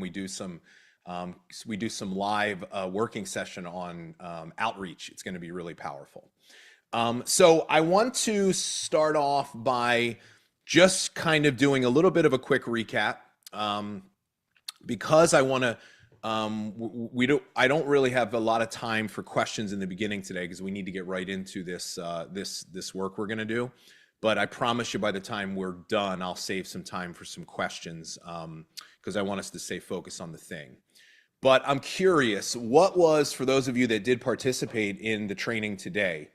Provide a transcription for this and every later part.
we do some live working session on outreach. It's going to be really powerful. So I want to start off by just kind of doing a little bit of a quick recap, because I want to. I don't really have a lot of time for questions in the beginning today because we need to get right into this this work we're going to do. But I promise you, by the time we're done, I'll save some time for some questions, because I want us to stay focused on the thing. But I'm curious, what was, for those of you that did participate in the training today,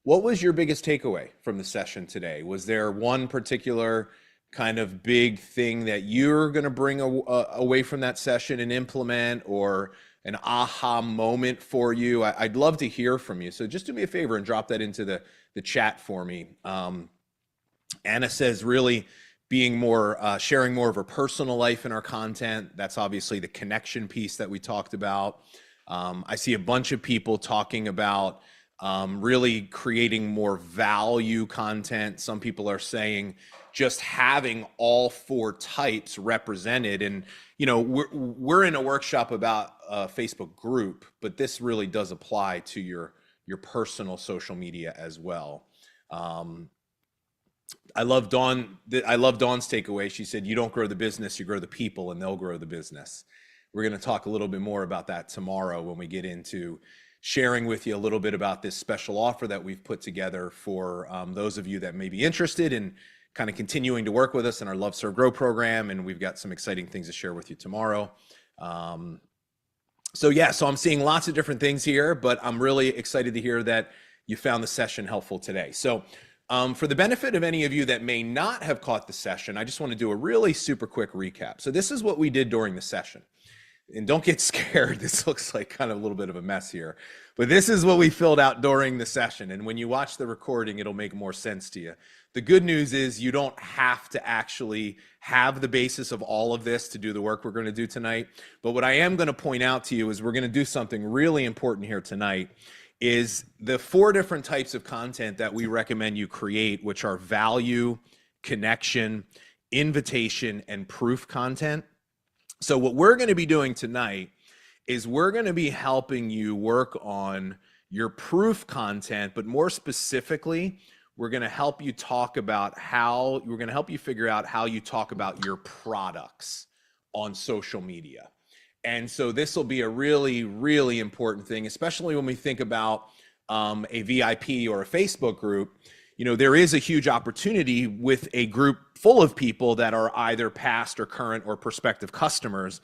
what was your biggest takeaway from the session today? Was there one particular kind of big thing that you're going to bring away from that session and implement, or an aha moment for you? I'd love to hear from you. So just do me a favor and drop that into the chat for me. Anna says really being more, sharing more of her personal life in our content. That's obviously the connection piece that we talked about. I see a bunch of people talking about really creating more value content. Some people are saying just having all 4 types represented. And, you know, we're in a workshop about a Facebook group, but this really does apply to your personal social media as well. I love Dawn's takeaway. She said, you don't grow the business, you grow the people, and they'll grow the business. We're going to talk a little bit more about that tomorrow when we get into sharing with you a little bit about this special offer that we've put together for those of you that may be interested in kind of continuing to work with us in our Love, Serve, Grow program. And we've got some exciting things to share with you tomorrow. So I'm seeing lots of different things here, but I'm really excited to hear that you found the session helpful today. So for the benefit of any of you that may not have caught the session, I just want to do a really super quick recap. So this is what we did during the session. And don't get scared. This looks like kind of a little bit of a mess here, but this is what we filled out during the session. And when you watch the recording, it'll make more sense to you. The good news is you don't have to actually have the basis of all of this to do the work we're going to do tonight. But what I am going to point out to you is we're going to do something really important here tonight, is the 4 different types of content that we recommend you create, which are value, connection, invitation, and proof content. So what we're going to be doing tonight is we're going to be helping you work on your proof content, but more specifically, we're going to help you talk about we're going to help you figure out how you talk about your products on social media. And so this will be a really, really important thing, especially when we think about a VIP or a Facebook group. You know, there is a huge opportunity with a group full of people that are either past or current or prospective customers,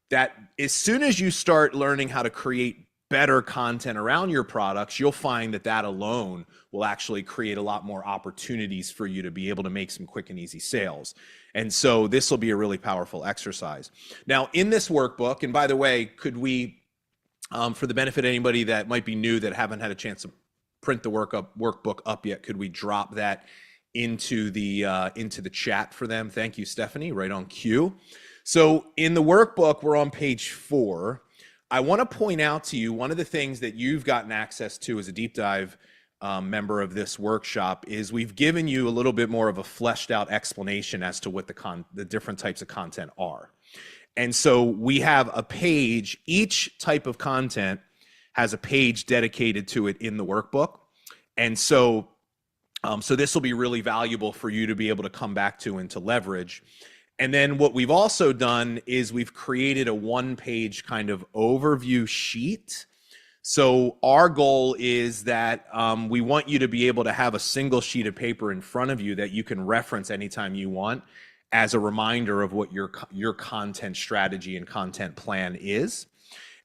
that as soon as you start learning how to create better content around your products, you'll find that that alone will actually create a lot more opportunities for you to be able to make some quick and easy sales. And so this will be a really powerful exercise. Now, in this workbook, and by the way, could we, for the benefit of anybody that might be new that haven't had a chance to print the workbook up yet, could we drop that into the chat for them? Thank you, Stephanie, right on cue. So in the workbook, we're on page 4. I want to point out to you one of the things that you've gotten access to as a deep dive member of this workshop is we've given you a little bit more of a fleshed out explanation as to what the different types of content are. And so we have a page, each type of content has a page dedicated to it in the workbook. And so, so this will be really valuable for you to be able to come back to and to leverage. And then what we've also done is we've created a 1-page kind of overview sheet. So our goal is that we want you to be able to have a single sheet of paper in front of you that you can reference anytime you want as a reminder of what your content strategy and content plan is.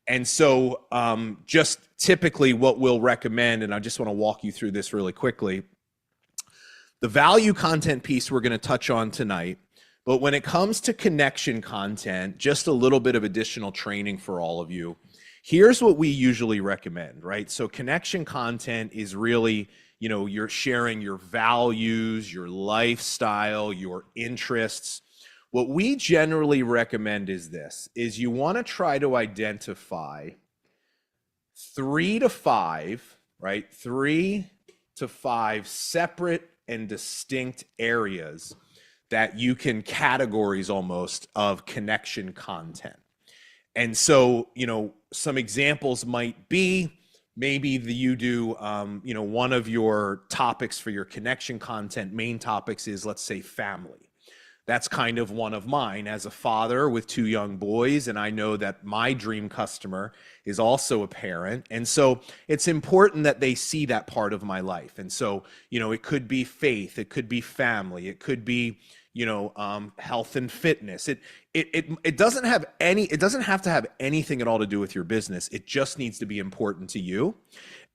And so just typically what we'll recommend, and I just want to walk you through this really quickly, the value content piece we're going to touch on tonight. But when it comes to connection content, just a little bit of additional training for all of you. Here's what we usually recommend, right? So connection content is really, you know, you're sharing your values, your lifestyle, your interests. What we generally recommend is this, is you want to try to identify 3 to 5, right? 3 to 5 separate and distinct areas that you can categories almost of connection content. And so, some examples might be maybe you do, one of your topics for your connection content, main topics is, let's say, family. That's kind of one of mine as a father with 2 young boys. And I know that my dream customer is also a parent. And so it's important that they see that part of my life. And so, it could be faith, it could be family, it could be, health and fitness. It doesn't have to have anything at all to do with your business. It just needs to be important to you.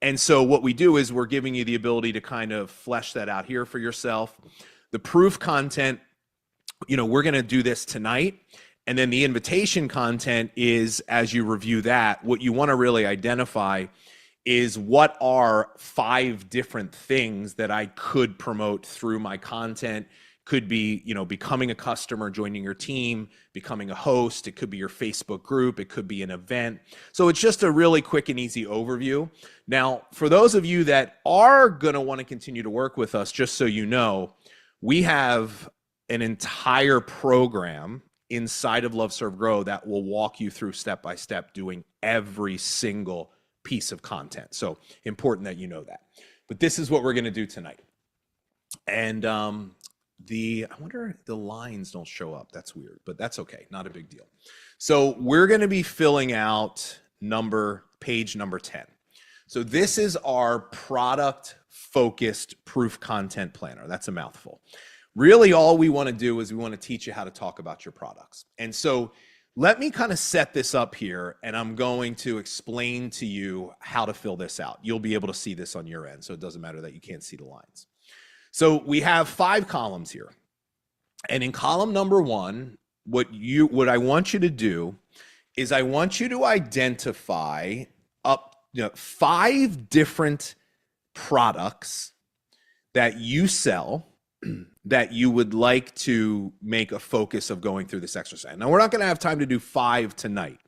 And so what we do is we're giving you the ability to kind of flesh that out here for yourself. The proof content, we're going to do this tonight. And then the invitation content is, as you review that, what you want to really identify is what are 5 different things that I could promote through my content. Could be, becoming a customer, joining your team, becoming a host. It could be your Facebook group. It could be an event. So it's just a really quick and easy overview. Now, for those of you that are going to want to continue to work with us, just so you know, we have an entire program inside of Love, Serve, Grow that will walk you through step by step doing every single piece of content. So important that you know that. But this is what we're going to do tonight. And I wonder if the lines don't show up. That's weird, but that's okay. Not a big deal. So we're going to be filling out page number 10. So this is our product focused proof content planner. That's a mouthful. Really, all we want to do is we want to teach you how to talk about your products. And so let me kind of set this up here, and I'm going to explain to you how to fill this out. You'll be able to see this on your end, so it doesn't matter that you can't see the lines. So we have 5 columns here. And in column number 1, what I want you to do is I want you to identify 5 different products that you sell that you would like to make a focus of going through this exercise. Now, we're not going to have time to do 5 tonight.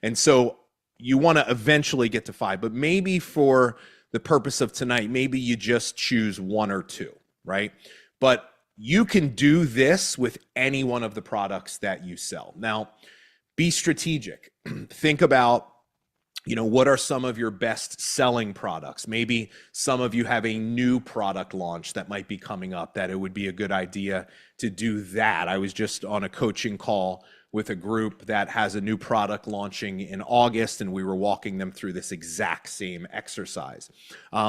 And so you want to eventually get to 5, but maybe for the purpose of tonight, maybe you just choose 1 or 2. Right? But you can do this with any one of the products that you sell. Now, be strategic. Think about, what are some of your best selling products? Maybe some of you have a new product launch that might be coming up that it would be a good idea to do that. I was just on a coaching call with a group that has a new product launching in August, and we were walking them through this exact same exercise.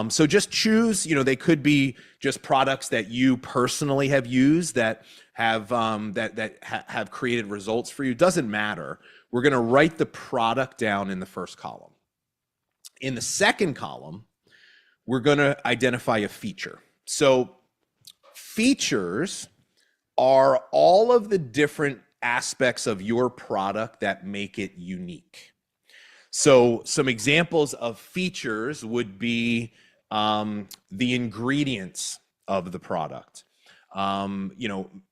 So just choose, they could be just products that you personally have used that have have created results for you. Doesn't matter. We're going to write the product down in the first column. In the second column, we're going to identify a feature. So features are all of the different aspects of your product that make it unique. So some examples of features would be the ingredients of the product, a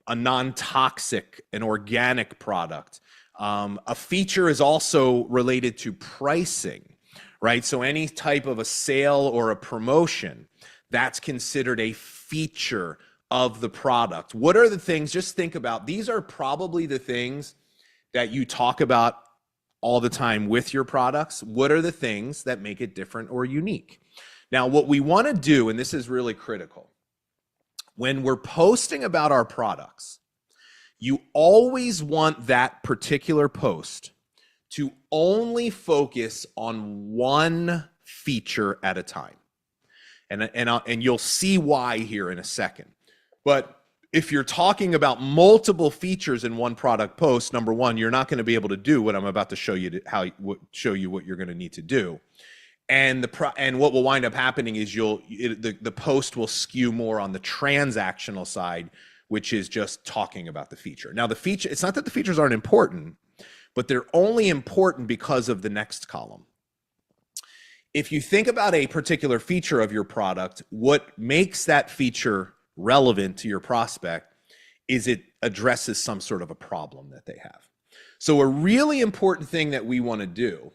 non-toxic, an organic product. A feature is also related to pricing, right? So any type of a sale or a promotion, that's considered a feature of the product. What are the things, just think about, these are probably the things that you talk about all the time with your products. What are the things that make it different or unique? Now, what we want to do, and this is really critical, when we're posting about our products, you always want that particular post to only focus on one feature at a time. And you'll see why here in a second. But if you're talking about multiple features in one product post, number one, you're not going to be able to do what I'm about to show you what you're going to need to do. And what will wind up happening is the post will skew more on the transactional side, which is just talking about the feature. Now, it's not that the features aren't important, but they're only important because of the next column. If you think about a particular feature of your product, what makes that feature relevant to your prospect is it addresses some sort of a problem that they have. So a really important thing that we want to do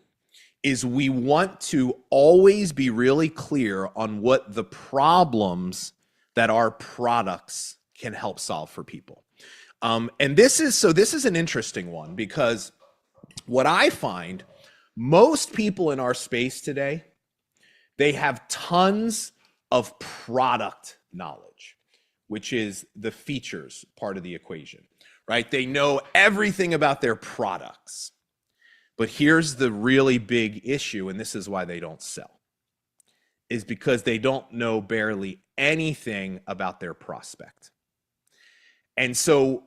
is we want to always be really clear on what the problems that our products can help solve for people. And this is an interesting one because what I find, most people in our space today, they have tons of product knowledge, which is the features part of the equation, right? They know everything about their products. But here's the really big issue, and this is why they don't sell, is because they don't know barely anything about their prospect. And so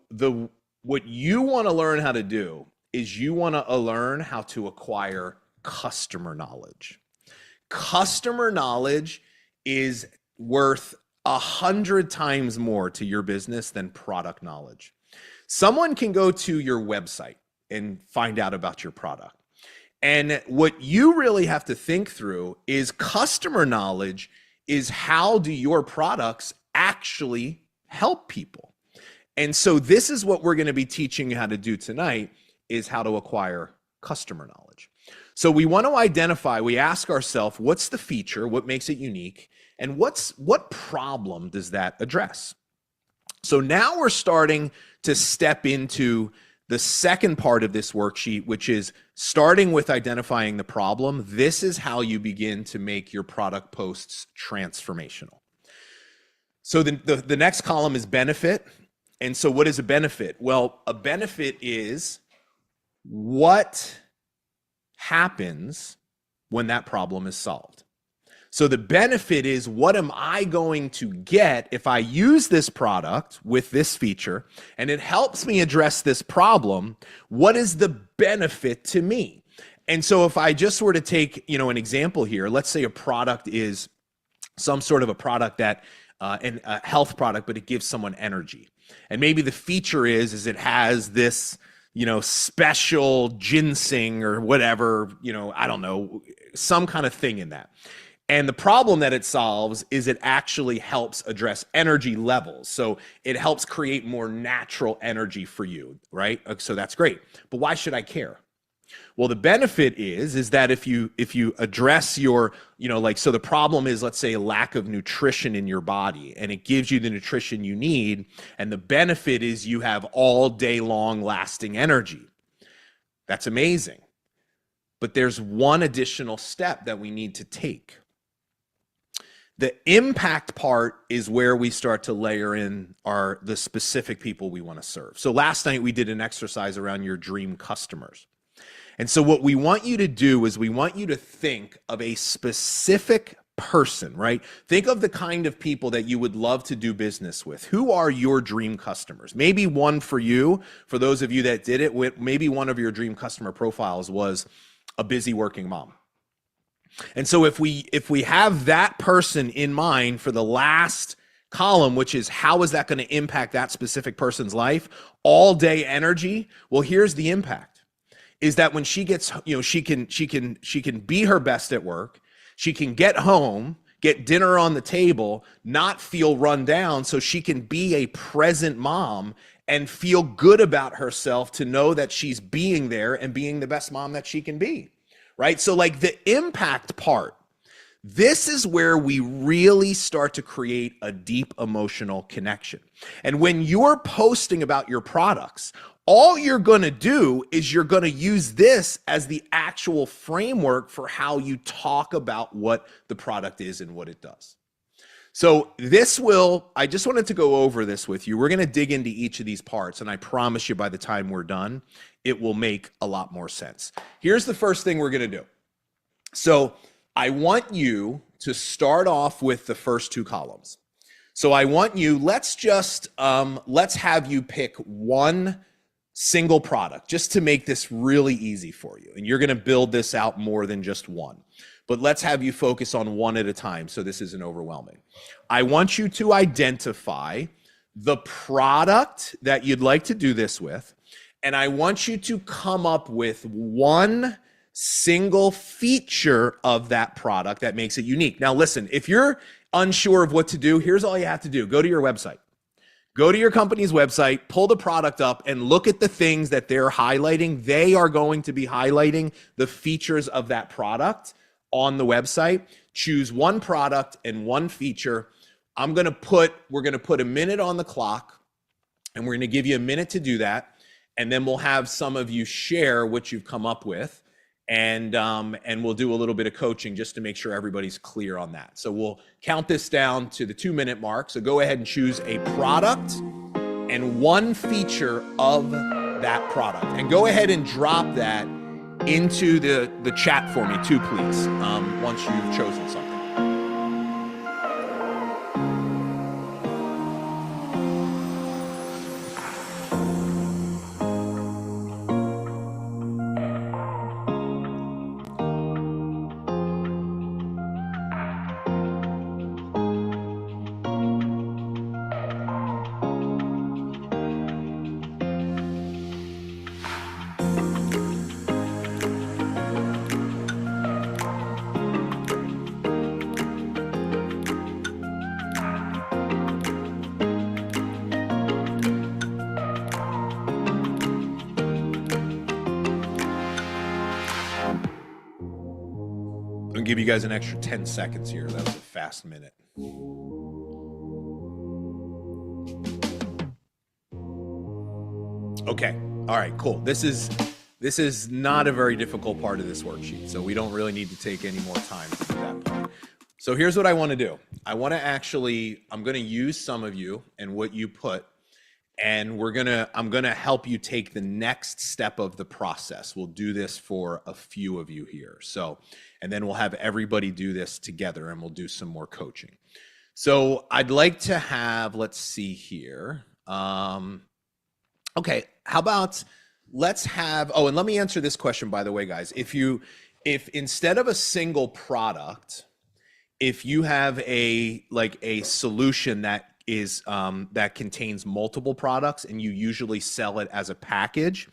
what you want to learn how to do is you want to learn how to acquire customer knowledge. Customer knowledge is worth 100 times more to your business than product knowledge. Someone can go to your website and find out about your product. And what you really have to think through is customer knowledge is how do your products actually help people? And so this is what we're going to be teaching you how to do tonight, is how to acquire customer knowledge. So we want to identify, we ask ourselves, what's the feature, what makes it unique, and what problem does that address? So now we're starting to step into the second part of this worksheet, which is starting with identifying the problem. This is how you begin to make your product posts transformational. So the next column is benefit. And so what is a benefit? Well, a benefit is what happens when that problem is solved. So the benefit is, what am I going to get if I use this product with this feature and it helps me address this problem? What is the benefit to me? And so if I just were to take, an example here, let's say a product is some sort of a product that, a health product, but it gives someone energy. And maybe the feature is it has this, special ginseng or whatever, I don't know, some kind of thing in that. And the problem that it solves is it actually helps address energy levels. So it helps create more natural energy for you, right? So that's great. But why should I care? Well, the benefit is that if you address your, so the problem is, let's say, a lack of nutrition in your body, and it gives you the nutrition you need, and the benefit is you have all day long lasting energy. That's amazing. But there's one additional step that we need to take. The impact part is where we start to layer in the specific people we want to serve. So last night we did an exercise around your dream customers. And so what we want you to do is we want you to think of a specific person, right? Think of the kind of people that you would love to do business with. Who are your dream customers? Maybe one for you, for those of you that did it, maybe one of your dream customer profiles was a busy working mom. And so if we have that person in mind for the last column, which is how is that going to impact that specific person's life, all day energy, well, here's the impact, is that when she gets, she can be her best at work, she can get home, get dinner on the table, not feel run down, so she can be a present mom and feel good about herself to know that she's being there and being the best mom that she can be. Right? So like the impact part, this is where we really start to create a deep emotional connection. And when you're posting about your products, all you're going to do is you're going to use this as the actual framework for how you talk about what the product is and what it does. So I just wanted to go over this with you. We're going to dig into each of these parts, and I promise you by the time we're done, it will make a lot more sense. Here's the first thing we're going to do. So I want you to start off with the first two columns. So I want you, let's have you pick one single product just to make this really easy for you. And you're going to build this out more than just one. But let's have you focus on one at a time so this isn't overwhelming. I want you to identify the product that you'd like to do this with, and I want you to come up with one single feature of that product that makes it unique. Now listen, if you're unsure of what to do, here's all you have to do. Go to your website. Go to your company's website, pull the product up, and look at the things that they're highlighting. They are going to be highlighting the features of that product on the website. Choose one product and one feature. We're going to put a minute on the clock, and we're going to give you a minute to do that. and then we'll have some of you share what you've come up with, and we'll do a little bit of coaching just to make sure everybody's clear on that. So we'll count this down to the 2-minute mark. So go ahead and choose a product and one feature of that product, and go ahead and drop that into the chat for me too, please, once you've chosen something. Give you guys an extra 10 seconds here. That was a fast minute. Okay. All right, cool. This is not a very difficult part of this worksheet, so we don't really need to take any more time to do that part. So here's what I want to do. I'm going to use some of you and what you put, and I'm going to help you take the next step of the process. We'll do this for a few of you here. So, and then we'll have everybody do this together, and we'll do some more coaching. So I'd like to have, let's see here. Okay, how about let's have, and let me answer this question, by the way, guys. If instead of a single product, if you have a solution that is that contains multiple products and you usually sell it as a package,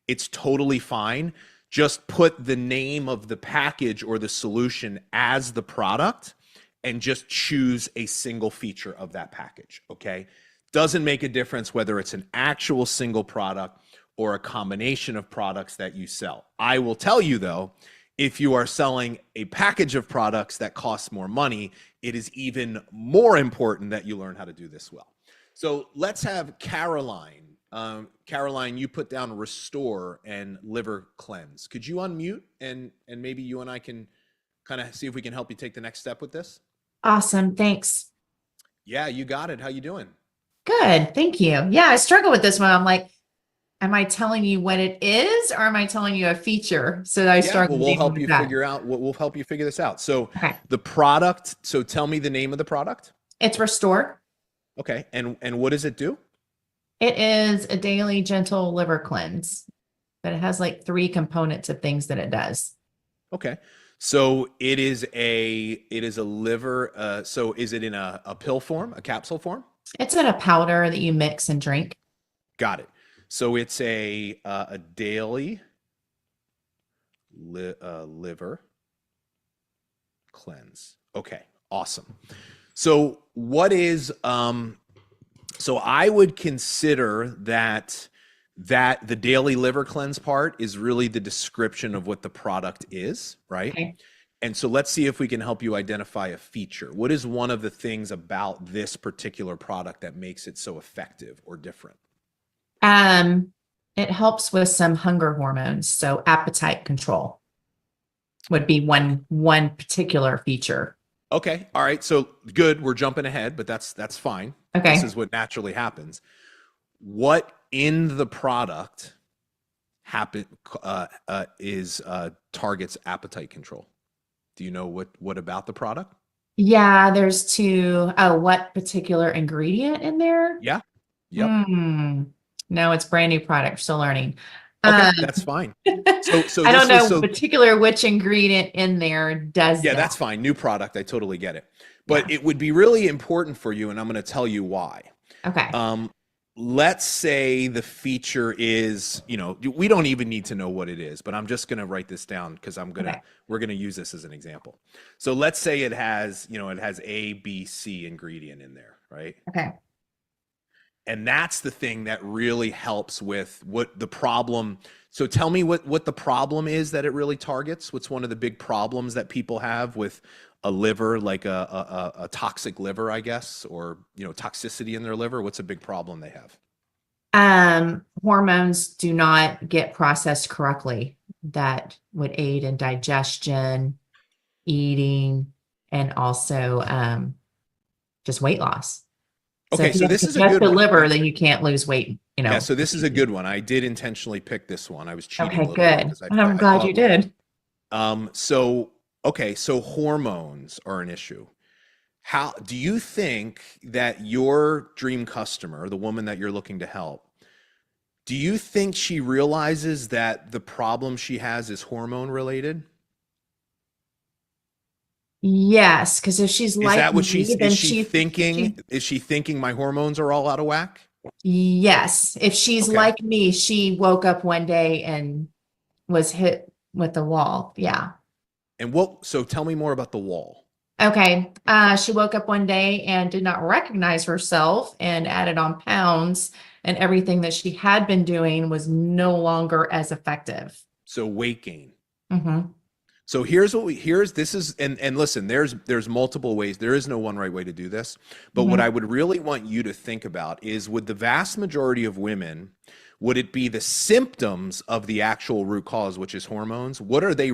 it's totally fine. Just put the name of the package or the solution as the product and just choose a single feature of that package, okay? Doesn't make a difference whether it's an actual single product or a combination of products that you sell. I will tell you though, if you are selling a package of products that costs more money, it is even more important that you learn how to do this well. So let's have Caroline. Caroline, you put down restore and liver cleanse. Could you unmute and maybe you and I can kind of see if we can help you take the next step with this? Awesome. Thanks. Yeah, you got it. How you doing? Good. Thank you. Yeah, I struggle with this one. I'm like, am I telling you what it is or am I telling you a feature? So I struggle. Well, we'll help you figure out what we'll help you figure this out. So the product, so tell me the name of the product. It's Restore. Okay. And what does it do? It is a daily gentle liver cleanse, but it has like 3 components of things that it does. Okay. So it is a liver. So is it in a pill form, a capsule form? It's in a powder that you mix and drink. Got it. So it's a daily liver cleanse. Okay, awesome. So what is so I would consider that the daily liver cleanse part is really the description of what the product is, right? Okay. And so let's see if we can help you identify a feature. What is one of the things about this particular product that makes it so effective or different? It helps with some hunger hormones. So appetite control would be one particular feature. Okay. All right. So good. We're jumping ahead, but that's fine. Okay. This is what naturally happens. What in the product targets appetite control? Do you know what about the product? Yeah, there's 2. Oh, what particular ingredient in there? Yeah. Yep. No, it's brand new product. Still learning. Okay, that's fine. So I don't know particular which ingredient in there does. Yeah, that's fine. New product. I totally get it. But it would be really important for you, and I'm going to tell you why. Okay. Let's say the feature is, we don't even need to know what it is, but I'm just going to write this down because we're going to use this as an example. So let's say it has, it has A, B, C ingredient in there, right? Okay. And that's the thing that really helps with what the problem. So tell me what the problem is that it really targets. What's one of the big problems that people have with a liver, like a toxic liver, I guess, or toxicity in their liver? What's a big problem they have? Hormones do not get processed correctly. That would aid in digestion, eating, and also just weight loss. So Okay, if you so have this to is a test good the one. liver, then you can't lose weight, Yeah, so this is a good one. I did intentionally pick this one. I was cheating Okay, a little bit good. because I'm I glad you thought, did. so okay, so hormones are an issue. How do you think that your dream customer, the woman that you're looking to help, do you think she realizes that the problem she has is hormone related? Yes, because if she's Is like that what me, is then she thinking? she Is she thinking my hormones are all out of whack? yes, if she's Okay. like me, she woke up one day and was hit with the wall. Yeah. And so tell me more about the wall. Okay. She woke up one day and did not recognize herself and added on pounds, and everything that she had been doing was no longer as effective. So weight gain. Hmm. So this is and listen, there's multiple ways. There is no one right way to do this. But what Hmm. I would really want you to think about is, would the vast majority of women, would it be the symptoms of the actual root cause, which is hormones? What are they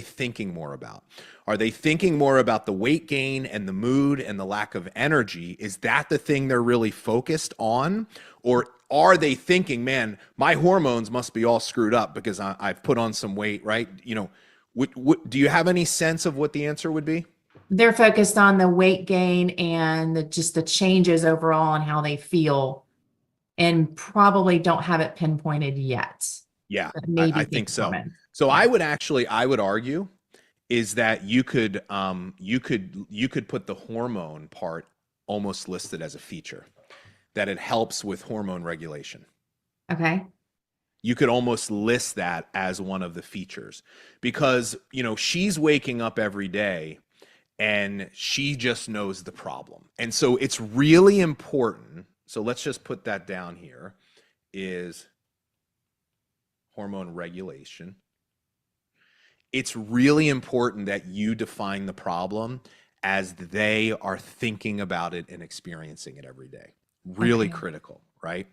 thinking more about? Are they thinking more about the weight gain and the mood and the lack of energy? Is that the thing they're really focused on? Or are they thinking, man, my hormones must be all screwed up because I've put on some weight, right? Do you have any sense of what the answer would be? They're focused on the weight gain and just the changes overall and how they feel, and probably don't have it pinpointed yet. Yeah, But I maybe think think so. hormones. So Yeah. I would argue is that you could put the hormone part almost listed as a feature, that it helps with hormone regulation. Okay. You could almost list that as one of the features, because she's waking up every day and she just knows the problem. And so it's really important. So let's just put that down here, is hormone regulation. It's really important that you define the problem as they are thinking about it and experiencing it every day. Really Okay. critical, right?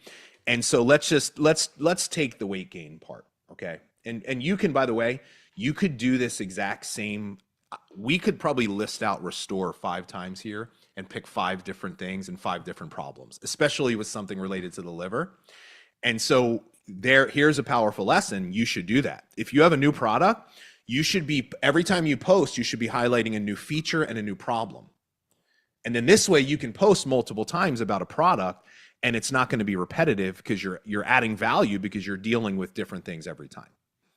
And so let's take the weight gain part, okay? And you can, by the way, you could do this exact same. We could probably list out restore 5 times here and pick 5 different things and 5 different problems, especially with something related to the liver. And so here's a powerful lesson. You should do that. If you have a new product, you should be, every time you post, you should be highlighting a new feature and a new problem. And then this way you can post multiple times about a product, and it's not going to be repetitive because you're adding value because you're dealing with different things every time.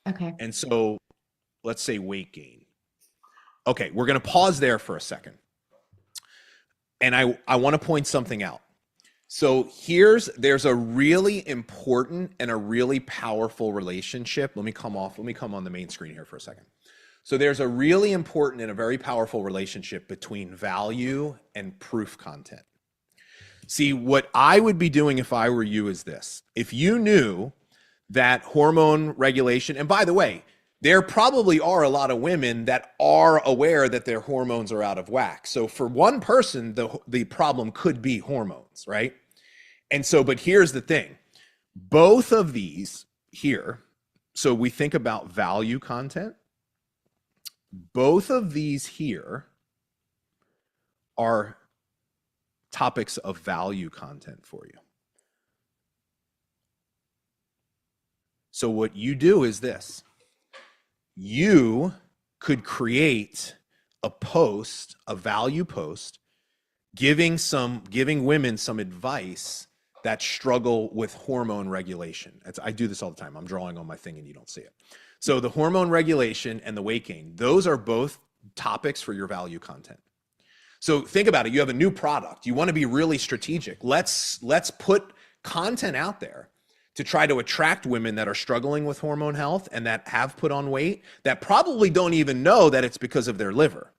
Okay. And so let's say weight gain. Okay, we're going to pause there for a second. And I want to point something out. So there's a really important and a really powerful relationship. Let me come on the main screen here for a second. So there's a really important and a very powerful relationship between value and proof content. See, what I would be doing if I were you is this. If you knew that hormone regulation, and by the way, there probably are a lot of women that are aware that their hormones are out of whack. So for one person, the problem could be hormones, right? And so, but here's the thing. Both of these here, so we think about value content. Both of these here are topics of value content for you. So what you do is this. You could create a post, a value post, giving women some advice that struggle with hormone regulation. I do this all the time. I'm drawing on my thing and you don't see it. So the hormone regulation and the weight gain, those are both topics for your value content. So think about it. You have a new product. You want to be really strategic. Let's put content out there to try to attract women that are struggling with hormone health and that have put on weight, that probably don't even know that it's because of their liver.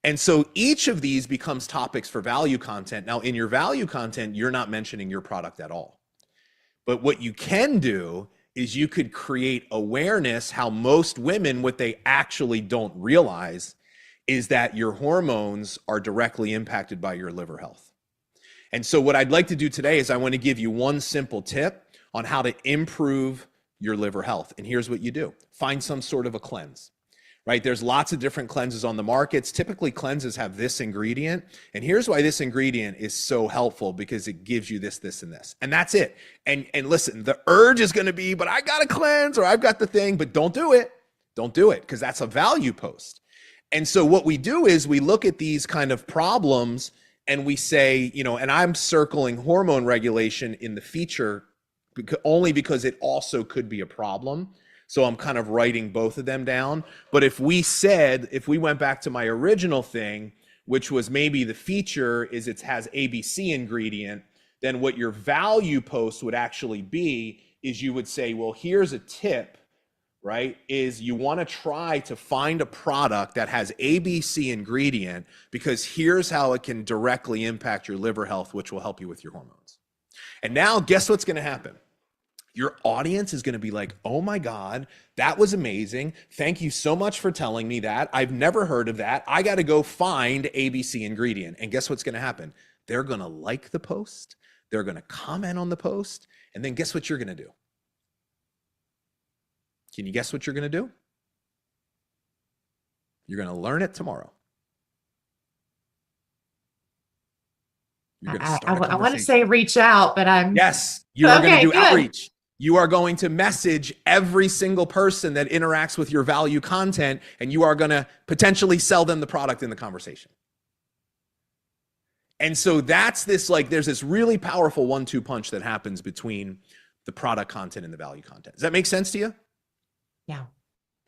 And so each of these becomes topics for value content. Now, in your value content, you're not mentioning your product at all. But what you can do is you could create awareness how most women, what they actually don't realize is that your hormones are directly impacted by your liver health. And so what I'd like to do today is I want to give you one simple tip on how to improve your liver health. And here's what you do. Find some sort of a cleanse, right? There's lots of different cleanses on the markets. Typically cleanses have this ingredient. And here's why this ingredient is so helpful, because it gives you this, this, and this. And that's it. And listen, the urge is going to be, but I got to cleanse, or I've got the thing, but don't do it. Don't do it, because that's a value post. And so what we do is we look at these kind of problems and we say, and I'm circling hormone regulation in the feature only because it also could be a problem. So I'm kind of writing both of them down. But if we went back to my original thing, which was maybe the feature is it has ABC ingredient, then what your value post would actually be is you would say, well, here's a tip, right? Is you want to try to find a product that has ABC ingredient, because here's how it can directly impact your liver health, which will help you with your hormones. And now guess what's going to happen? Your audience is going to be like, oh my God, that was amazing. Thank you so much for telling me that. I've never heard of that. I got to go find ABC ingredient. And guess what's going to happen? They're going to like the post. They're going to comment on the post. And then guess what you're going to do? Can you guess what you're going to do? You're going to learn it tomorrow. You're going to start I want to say reach out, but I'm... Yes, you are going to do good. outreach. You are going to message every single person that interacts with your value content, and you are going to potentially sell them the product in the conversation. And so that's this, there's this really powerful 1-2 punch that happens between the product content and the value content. Does that make sense to you? Yeah.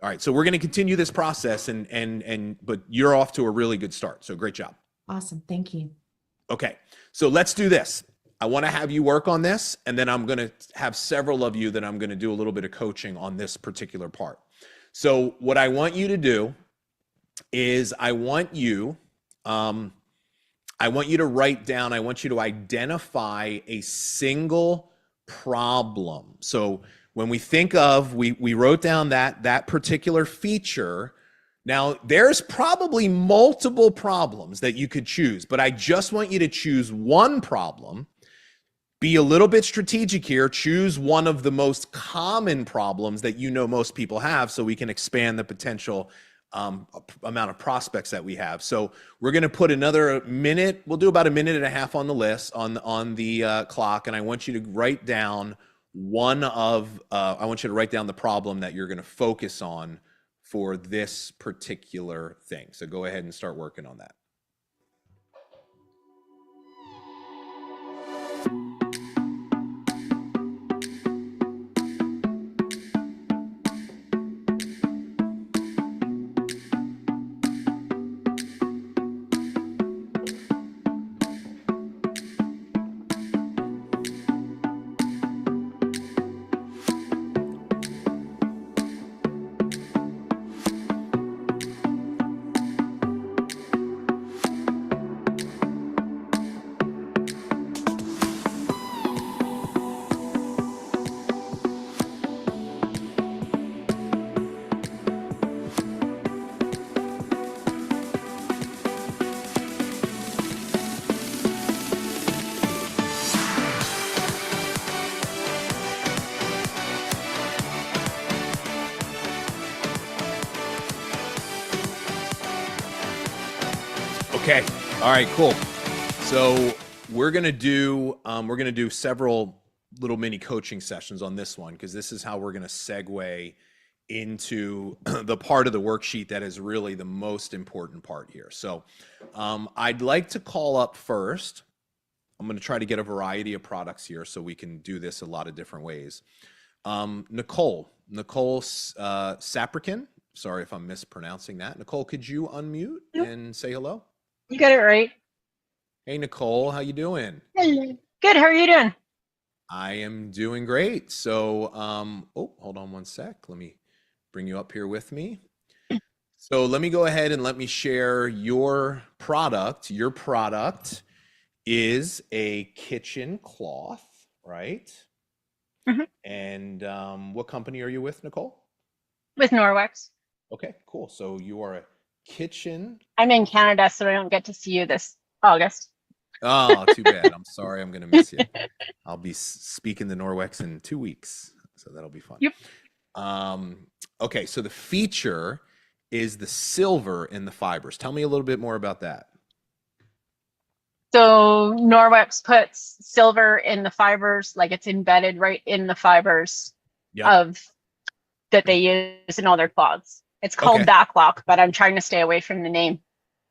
All right. So we're going to continue this process but you're off to a really good start. So great job. Awesome. Thank you. Okay. So let's do this. I want to have you work on this, and then I'm going to have several of you that I'm going to do a little bit of coaching on this particular part. So what I want you to do is I want you to write down, I want you to identify a single problem. So when we think of, we wrote down that particular feature. Now, there's probably multiple problems that you could choose, but I just want you to choose one problem. Be a little bit strategic here. Choose one of the most common problems that most people have, so we can expand the potential amount of prospects that we have. So we're going to put another minute. We'll do about 1.5 minutes on the list on the clock, and I want you to write down I want you to write down the problem that you're going to focus on for this particular thing. So go ahead and start working on that. Okay. All right, cool. So we're going to do several little mini coaching sessions on this one, because this is how we're going to segue into the part of the worksheet that is really the most important part here. So I'd like to call up first. I'm going to try to get a variety of products here so we can do this a lot of different ways. Nicole Saprikin. Sorry if I'm mispronouncing that. Nicole, could you unmute and say hello? You got it right. Hey, Nicole, how you doing? Hello. Good. How are you doing? I am doing great. So, hold on one sec. Let me bring you up here with me. So let me go ahead and let me share your product. Your product is a kitchen cloth, right? Mm-hmm. And what company are you with, Nicole? With Norwex. Okay, cool. So you are a kitchen. I'm in Canada, so I don't get to see you this August. Oh, too bad. I'm sorry. I'm going to miss you. I'll be speaking to Norwex in 2 weeks, so that'll be fun. Yep. Okay, so the feature is the silver in the fibers. Tell me a little bit more about that. So Norwex puts silver in the fibers, like it's embedded right in the fibers Yep. of that they use in all their cloths. It's called Okay. Backlock, but I'm trying to stay away from the name.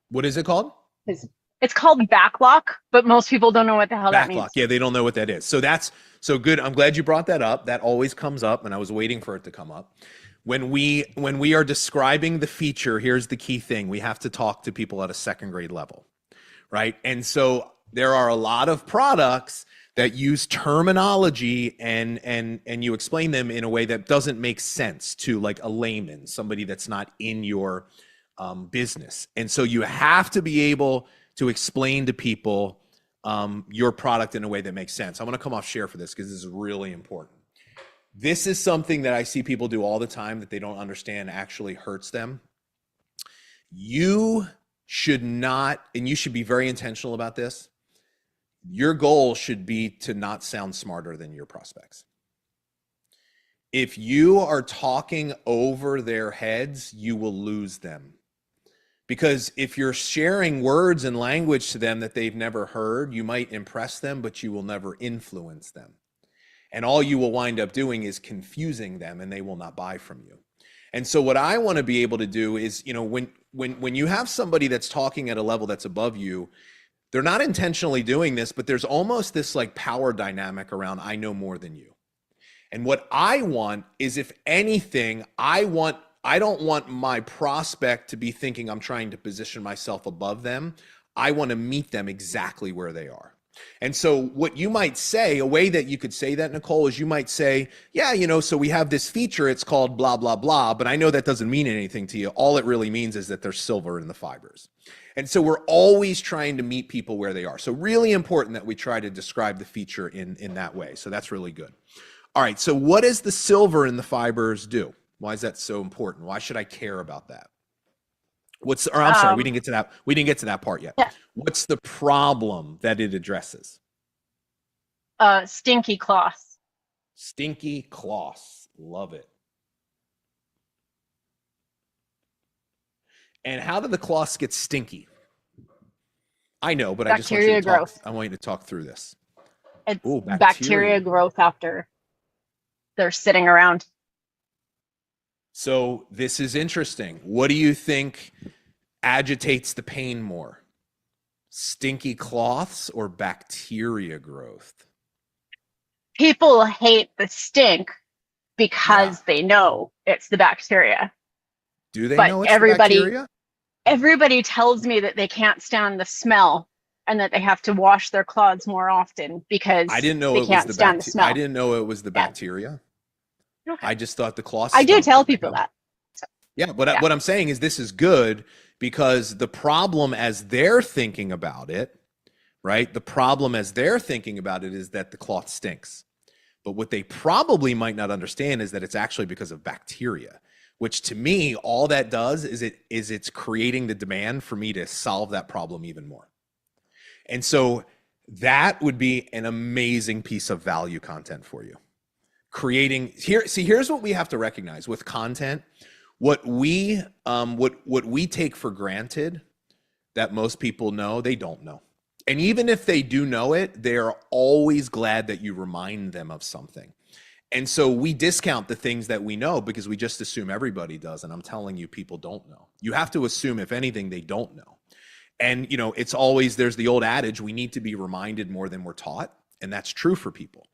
What is it called? It's called Backlock, but most people don't know what the hell that means. Backlock. Yeah, they don't know what that is. So that's so good. I'm glad you brought that up. That always comes up, and I was waiting for it to come up. When we are describing the feature, here's the key thing. We have to talk to people at a second grade level, right? And so there are a lot of products that use terminology and you explain them in a way that doesn't make sense to like a layman, somebody that's not in your business. And so you have to be able to explain to people your product in a way that makes sense. I'm going to come off share for this because this is really important. This is something that I see people do all the time that they don't understand actually hurts them. You should not, and you should be very intentional about this. Your goal should be to not sound smarter than your prospects. If you are talking over their heads, you will lose them. Because if you're sharing words and language to them that they've never heard, you might impress them, but you will never influence them. And all you will wind up doing is confusing them, and they will not buy from you. And so what I want to be able to do is, you know, when you have somebody that's talking at a level that's above you, they're not intentionally doing this, but there's almost this like power dynamic around, I know more than you. And what I want is, if anything, I don't want my prospect to be thinking I'm trying to position myself above them. I want to meet them exactly where they are. And so what you might say, a way that you could say that, Nicole, is you might say, yeah, you know, so we have this feature, it's called blah, blah, blah, but I know that doesn't mean anything to you. All it really means is that there's silver in the fibers. And so we're always trying to meet people where they are. So really important that we try to describe the feature in that way. So that's really good. All right, so what does the silver in the fibers do? Why is that so important? Why should I care about that? I'm sorry, we didn't get to that. We didn't get to that part yet. Yeah. What's the problem that it addresses? Stinky cloth. Stinky cloths. Love it. And how do the cloths get stinky? I know, but Bacteria growth. I want you to talk through this. It's Ooh, bacteria growth after they're sitting around. So this is interesting. What do you think agitates the pain more? Stinky cloths or bacteria growth? People hate the stink because they know it's the bacteria. Do they But know it's everybody- the bacteria? Everybody tells me that they can't stand the smell and that they have to wash their cloths more often because I didn't know they it was can't the stand the smell. I didn't know it was the bacteria. Okay. I just thought the cloths. I do stunk. tell people that. Yeah, but Yeah. what I'm saying is this is good because the problem as they're thinking about it, right? The problem as they're thinking about it is that the cloth stinks. But what they probably might not understand is that it's actually because of bacteria, which to me, all that does is it's creating the demand for me to solve that problem even more. And so that would be an amazing piece of value content for you. Here's what we have to recognize with content. What we take for granted that most people know, they don't know. And even if they do know it, they're always glad that you remind them of something. And so we discount the things that we know because we just assume everybody does. And I'm telling you, people don't know. You have to assume, if anything, they don't know. And, you know, it's always, there's the old adage, we need to be reminded more than we're taught. And that's true for people.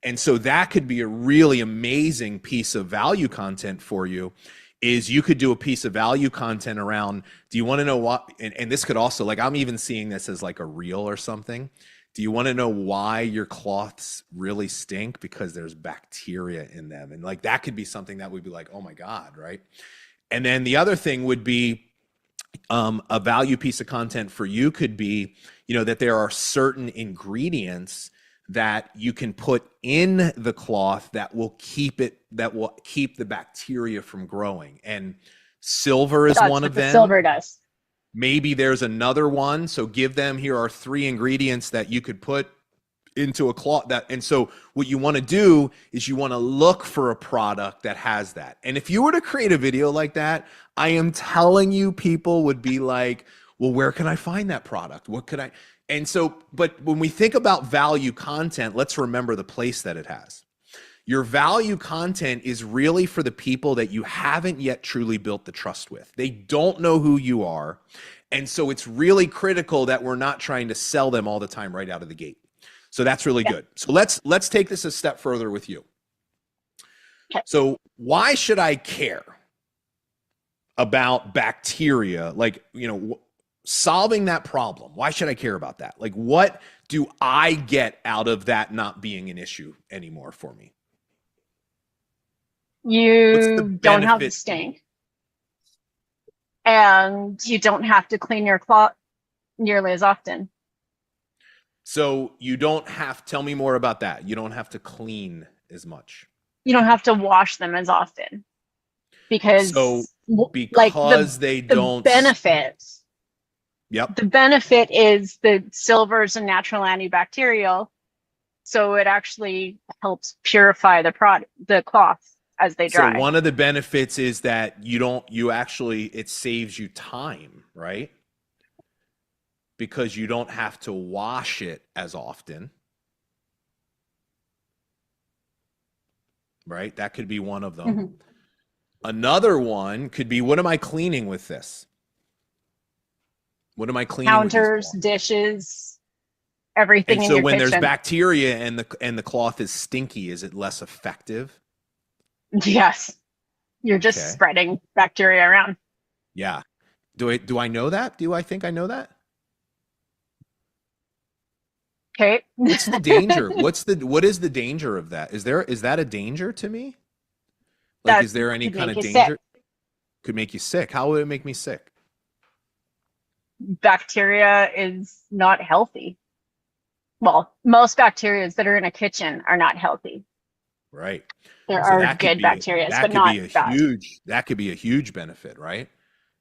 And so that could be a really amazing piece of value content for you. Is you could do a piece of value content around, do you want to know what, and this could also, like, I'm even seeing this as like a reel or something. Do you want to know why your cloths really stink? Because there's bacteria in them. And like, that could be something that would be like, oh my God, right? And then the other thing would be, a value piece of content for you could be, you know, that there are certain ingredients that you can put in the cloth that will keep the bacteria from growing. And silver is That's one what of the them. silver does. Maybe there's another one. So give them, here are 3 ingredients that you could put into a cloth that, and so what you want to do is you want to look for a product that has that. And if you were to create a video like that, I am telling you, people would be like, well, where can I find that product? What could I? And so, but when we think about value content, let's remember the place that it has. Your value content is really for the people that you haven't yet truly built the trust with. They don't know who you are. And so it's really critical that we're not trying to sell them all the time right out of the gate. So that's really good. So let's take this a step further with you. Okay. So why should I care about bacteria? Like, solving that problem. Why should I care about that? Like, what do I get out of that not being an issue anymore for me? You don't have the benefit? stink, and you don't have to clean your cloth nearly as often. So you don't have, tell me more about that. You don't have to clean as much. You don't have to wash them as often because So like because they don't. benefit. Yep. The benefit is the silver's a natural antibacterial, so it actually helps purify the cloth as they dry. So one of the benefits is that it saves you time, right? Because you don't have to wash it as often. Right? That could be one of them. Mhm. Another one could be, what am I cleaning with this? What am I cleaning with Counters, this? dishes, everything And in so your when kitchen. there's bacteria and the cloth is stinky, is it less effective? Yes. You're just Okay. spreading bacteria around. Yeah. Do I know that? Do I think I know that? Okay. What's the danger? What is the danger of that? Is that a danger to me? Like, That is there any could kind make of you danger? sick. Could make you sick. How would it make me sick? Bacteria is not healthy. Well, most bacteria that are in a kitchen are not healthy. Right. There So are that could good be bacteria, that but could not be a bad. huge benefit, right?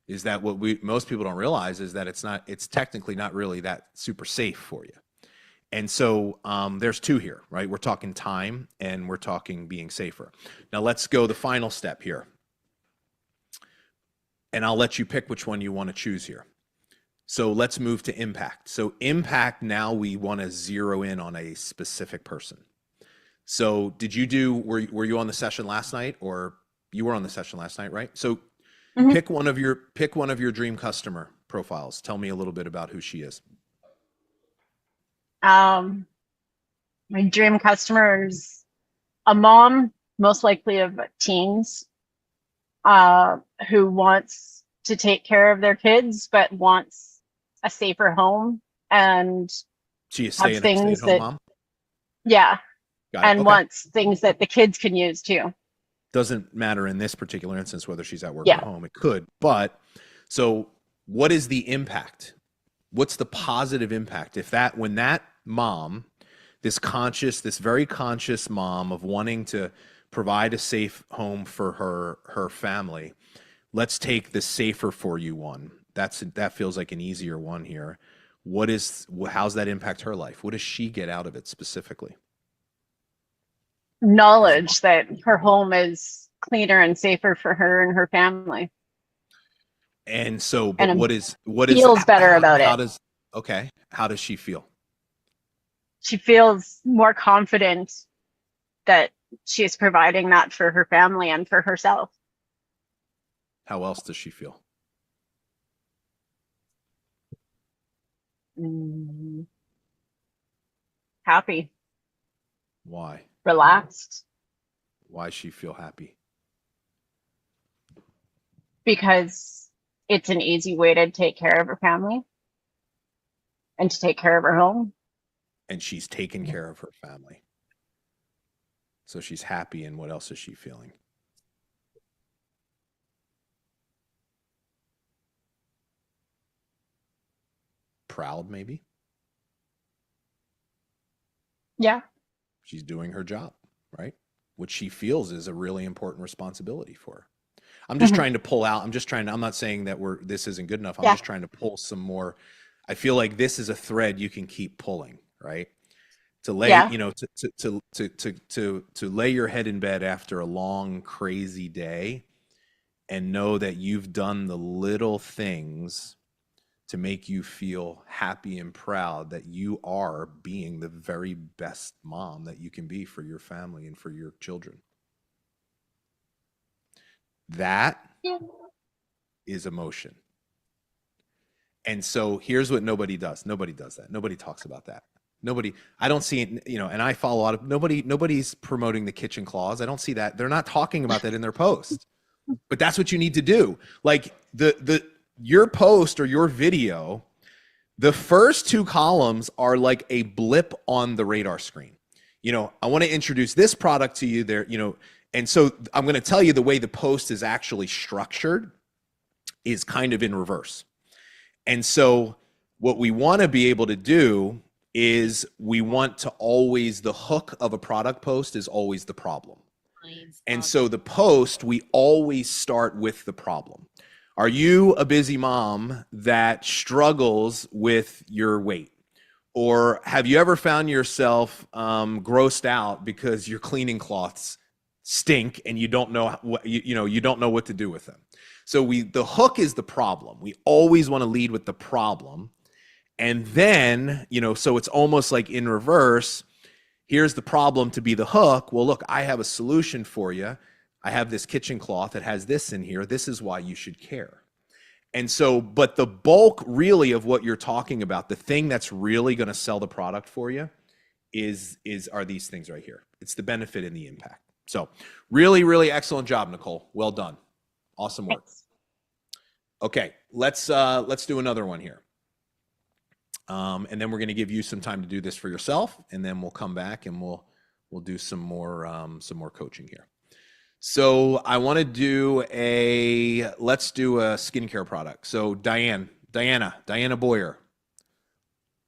Is that what most people don't realize is that it's technically not really that super safe for you. And so there's 2 here, right? We're talking time and we're talking being safer. Now let's go the final step here. And I'll let you pick which one you want to choose here. So let's move to impact. So impact, now we want to zero in on a specific person. So were you on the session last night, or you were on the session last night, right? So Mhm. pick one of your dream customer profiles. Tell me a little bit about who she is. My dream customer is a mom, most likely of teens, who wants to take care of their kids, but wants a safer home and She is have things stay-at-home that, mom? yeah, Got it. and Okay. wants things that the kids can use too. Doesn't matter in this particular instance whether she's at work Yeah. or home. It could, but so what is the impact? What's the positive impact when that mom, this very conscious mom of wanting to provide a safe home for her family? Let's take the safer for you one. That feels like an easier one here. How's that impact her life? What does she get out of it specifically? Knowledge that her home is cleaner and safer for her and her family. And so, but And what is feels better about how it. how does she feel? She feels more confident that she's providing that for her family and for herself. How else does she feel? Happy, Why? relaxed, Why does she feel happy? because it's an easy way to take care of her family and to take care of her home. And she's taken care of her family. So she's happy, and what else is she feeling? Proud, maybe? Yeah. She's doing her job, right? What she feels is a really important responsibility for her. I'm just Mhm. trying to pull out. I'm not saying that this isn't good enough. I'm Yeah. just trying to pull some more. I feel like this is a thread you can keep pulling, right? To lay, Yeah. to lay your head in bed after a long, crazy day and know that you've done the little things to make you feel happy and proud that you are being the very best mom that you can be for your family and for your children. That Yeah. is emotion. And so here's what nobody does. Nobody does that. Nobody talks about that. I don't see it, and I follow a lot of, nobody's promoting the kitchen claws. I don't see that. They're not talking about that in their post, but that's what you need to do. Like your post or your video, the first two columns are like a blip on the radar screen. I want to introduce this product to you there, and so I'm going to tell you the way the post is actually structured is kind of in reverse. And so what we want to be able to do is we want to always, the hook of a product post is always the problem. And so the post, we always start with the problem. Are you a busy mom that struggles with your weight? Or have you ever found yourself grossed out because your cleaning cloths stink and you don't know what you don't know what to do with them? So the hook is the problem. We always want to lead with the problem. And then, so it's almost like in reverse. Here's the problem to be the hook. Well, look, I have a solution for you. I have this kitchen cloth that has this in here. This is why you should care. And so, but the bulk really of what you're talking about, the thing that's really going to sell the product for you are these things right here. It's the benefit and the impact. So really, really excellent job, Nicole. Well done. Awesome work. Thanks. Okay, let's do another one here. And then we're going to give you some time to do this for yourself, and then we'll come back and we'll do some more coaching here. So I want to let's do a skincare product. So Diana Boyer,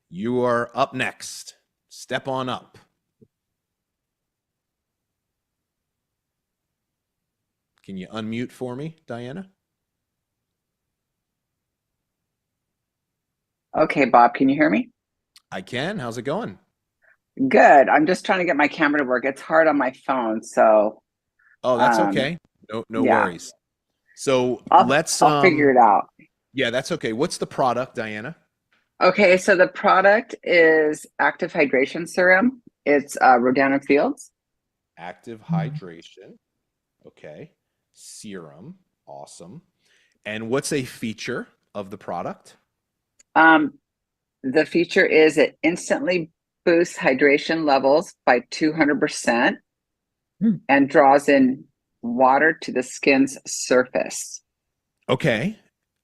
you are up next. Step on up. Can you unmute for me, Diana? Okay, Bob, can you hear me? I can. How's it going? Good. I'm just trying to get my camera to work. It's hard on my phone, so Oh, that's okay. No yeah. worries. So I'll figure it out. Yeah, that's okay. What's the product, Diana? Okay, so the product is Active Hydration Serum. It's Rodana Fields. Active Hydration. Okay. Serum. Awesome. And what's a feature of the product? The feature is it instantly boosts hydration levels by 200% and draws in water to the skin's surface. Okay.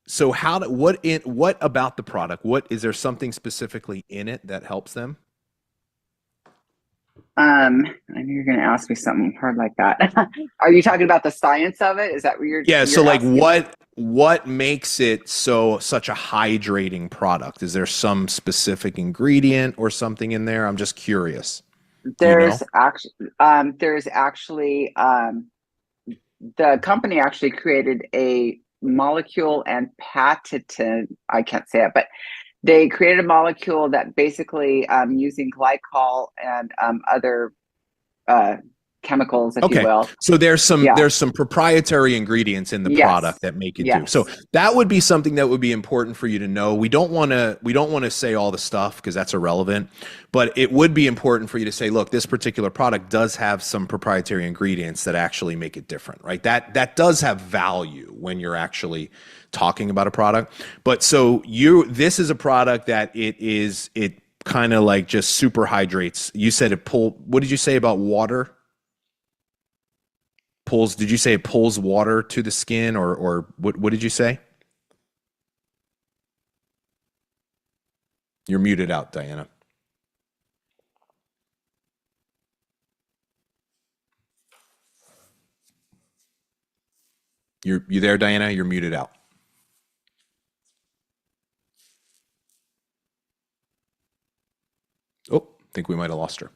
So what about the product? Is there something specifically in it that helps them? I knew you were going to ask me something hard like that. Are you talking about the science of it? Is that what you're So like asking? what makes it such a hydrating product? Is there some specific ingredient or something in there? I'm just curious. There's actually the company actually created a molecule and patented, I can't say it, but they created a molecule that basically using glycol and other chemicals, if you will. So there's some proprietary ingredients in the product that make it do. So that would be something that would be important for you to know. We don't want to say all the stuff because that's irrelevant, but it would be important for you to say, look, this particular product does have some proprietary ingredients that actually make it different, right? That does have value when you're actually talking about a product. But so this is a product that it kind of like just super hydrates. You said what did you say about water? Did you say it pulls water to the skin or what did you say? You're muted out, Diana. You there, Diana? You're muted out. Oh, I think we might have lost her.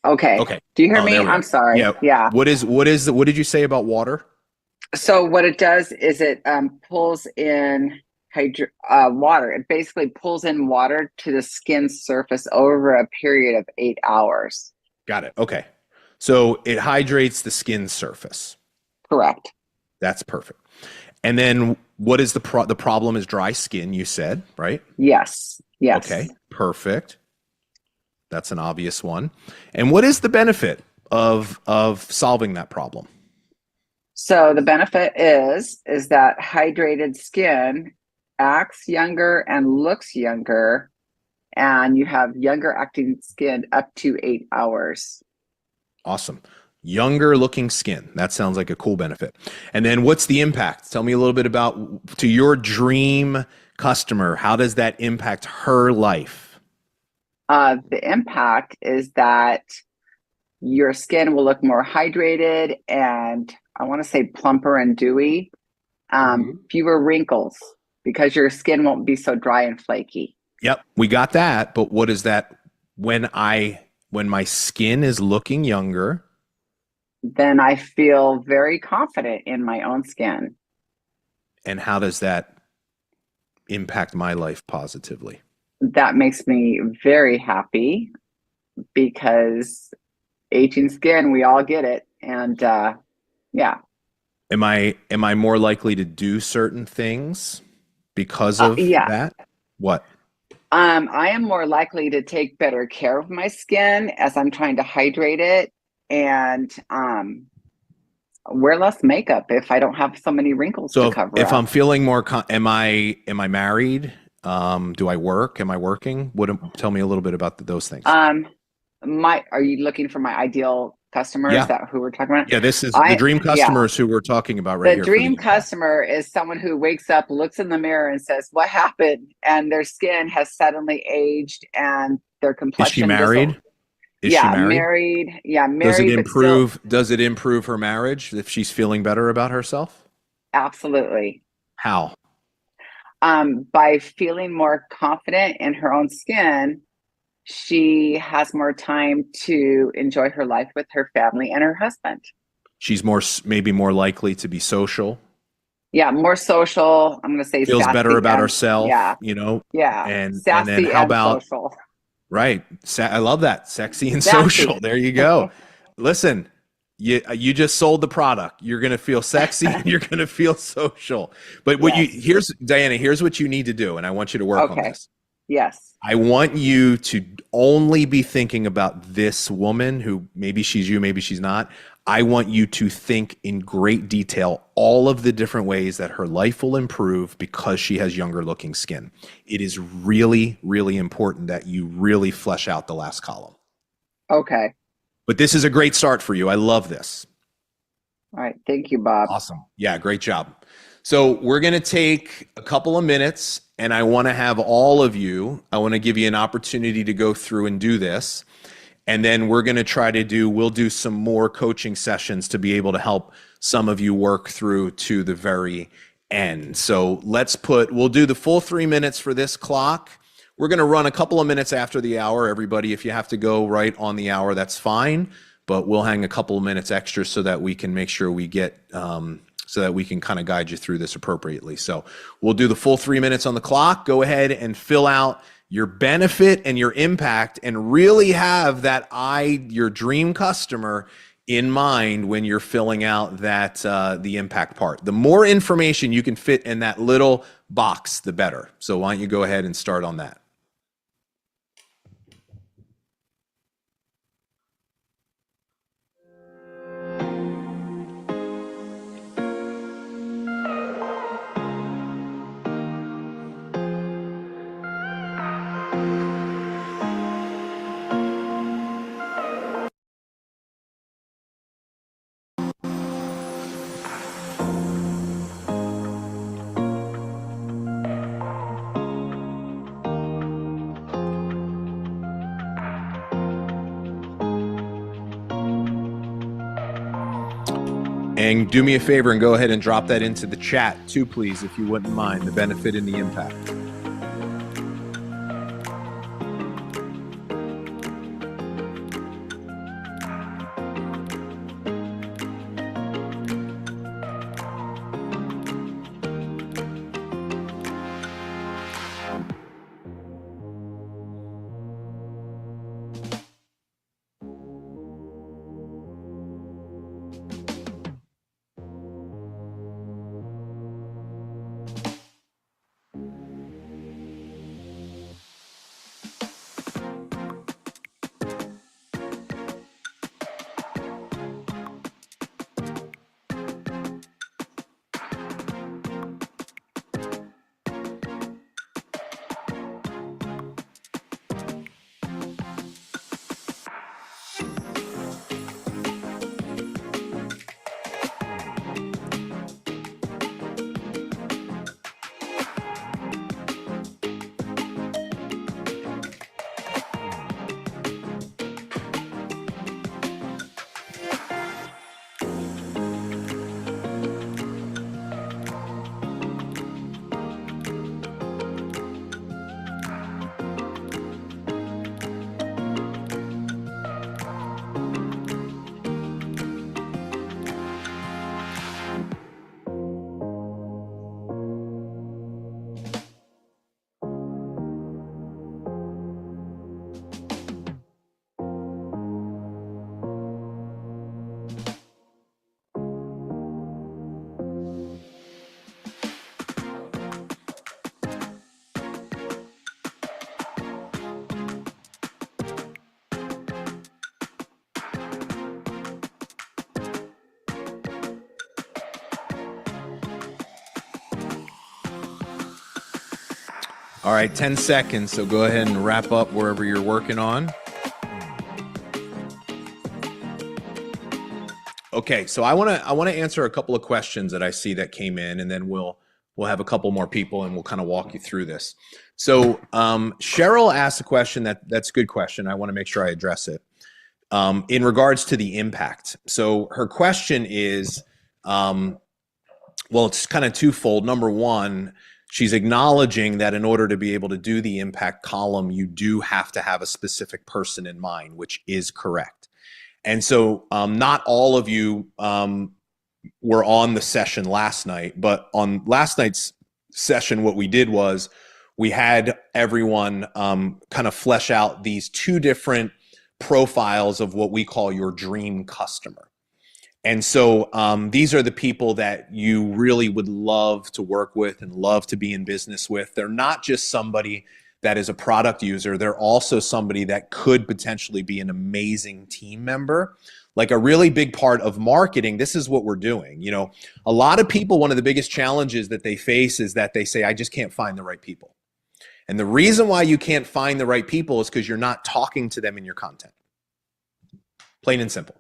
Okay. Do you hear me? I'm sorry. Yeah. What did you say about water? So what it does is it pulls in water. It basically pulls in water to the skin surface over a period of 8 hours. Got it. Okay. So it hydrates the skin surface. Correct. That's perfect. And then what is the problem is dry skin, you said, right? Yes. Yes. Okay. Perfect. That's an obvious one. And what is the benefit of solving that problem? So the benefit is that hydrated skin acts younger and looks younger, and you have younger acting skin up to 8 hours. Awesome. Younger looking skin. That sounds like a cool benefit. And then what's the impact? Tell me a little bit about, to your dream customer, how does that impact her life? The impact is that your skin will look more hydrated and I want to say plumper and dewy, fewer wrinkles because your skin won't be so dry and flaky. Yep, we got that. But what is that when my skin is looking younger? Then I feel very confident in my own skin. And how does that impact my life positively? That makes me very happy because aging skin, we all get it. And yeah. Am I more likely to do certain things because of that? What? I am more likely to take better care of my skin as I'm trying to hydrate it and wear less makeup if I don't have so many wrinkles to cover if up. I'm feeling more, am I married? Do I work? Am I working? Tell me a little bit about those things. Are you looking for my ideal customer? Yeah. Is that who we're talking about? Yeah, this is the dream customers who we're talking about right here. The dream customer is someone who wakes up, looks in the mirror and says, what happened? And their skin has suddenly aged and their complexion. Is she married? Is she married? Yeah, married. Does it improve her marriage if she's feeling better about herself? Absolutely. How? By feeling more confident in her own skin, she has more time to enjoy her life with her family and her husband. She's maybe more likely to be social. Yeah, more social. I'm going to say feels better about herself. Yeah, Yeah. And sassy then how about social? Right. I love that. Sexy and social. There you go. Listen, you just sold the product. You're going to feel sexy and you're going to feel social. But Diana, here's what you need to do. And I want you to work on this. Yes. I want you to only be thinking about this woman who maybe she's you, maybe she's not. I want you to think in great detail all of the different ways that her life will improve because she has younger looking skin. It is really, really important that you really flesh out the last column. Okay. But this is a great start for you. I love this. All right. Thank you, Bob. Awesome. Yeah, great job. So we're going to take a couple of minutes and I want to have all of you, I want to give you an opportunity to go through and do this. And then we're going to we'll do some more coaching sessions to be able to help some of you work through to the very end. So we'll do the full 3 minutes for this clock. We're going to run a couple of minutes after the hour. Everybody, if you have to go right on the hour, that's fine. But we'll hang a couple of minutes extra so that we can make sure we get, so that we can kind of guide you through this appropriately. So we'll do the full 3 minutes on the clock. Go ahead and fill out your benefit and your impact and really have your dream customer in mind when you're filling out that the impact part. The more information you can fit in that little box, the better. So why don't you go ahead and start on that? And do me a favor and go ahead and drop that into the chat too, please, if you wouldn't mind, the benefit and the impact. All right, 10 seconds. So go ahead and wrap up wherever you're working on. Okay, so I want to answer a couple of questions that I see that came in, and then we'll have a couple more people and we'll kind of walk you through this. So Cheryl asked a question that's a good question. I want to make sure I address it in regards to the impact. So her question is, well, it's kind of twofold. Number one, she's acknowledging that in order to be able to do the impact column, you do have to have a specific person in mind, which is correct. And so not all of you were on the session last night, but on last night's session, what we did was we had everyone kind of flesh out these two different profiles of what we call your dream customer. And so these are the people that you really would love to work with and love to be in business with. They're not just somebody that is a product user. They're also somebody that could potentially be an amazing team member. Like a really big part of marketing, this is what we're doing. You know, a lot of people, one of the biggest challenges that they face is that they say, I just can't find the right people. And the reason why you can't find the right people is because you're not talking to them in your content. Plain and simple.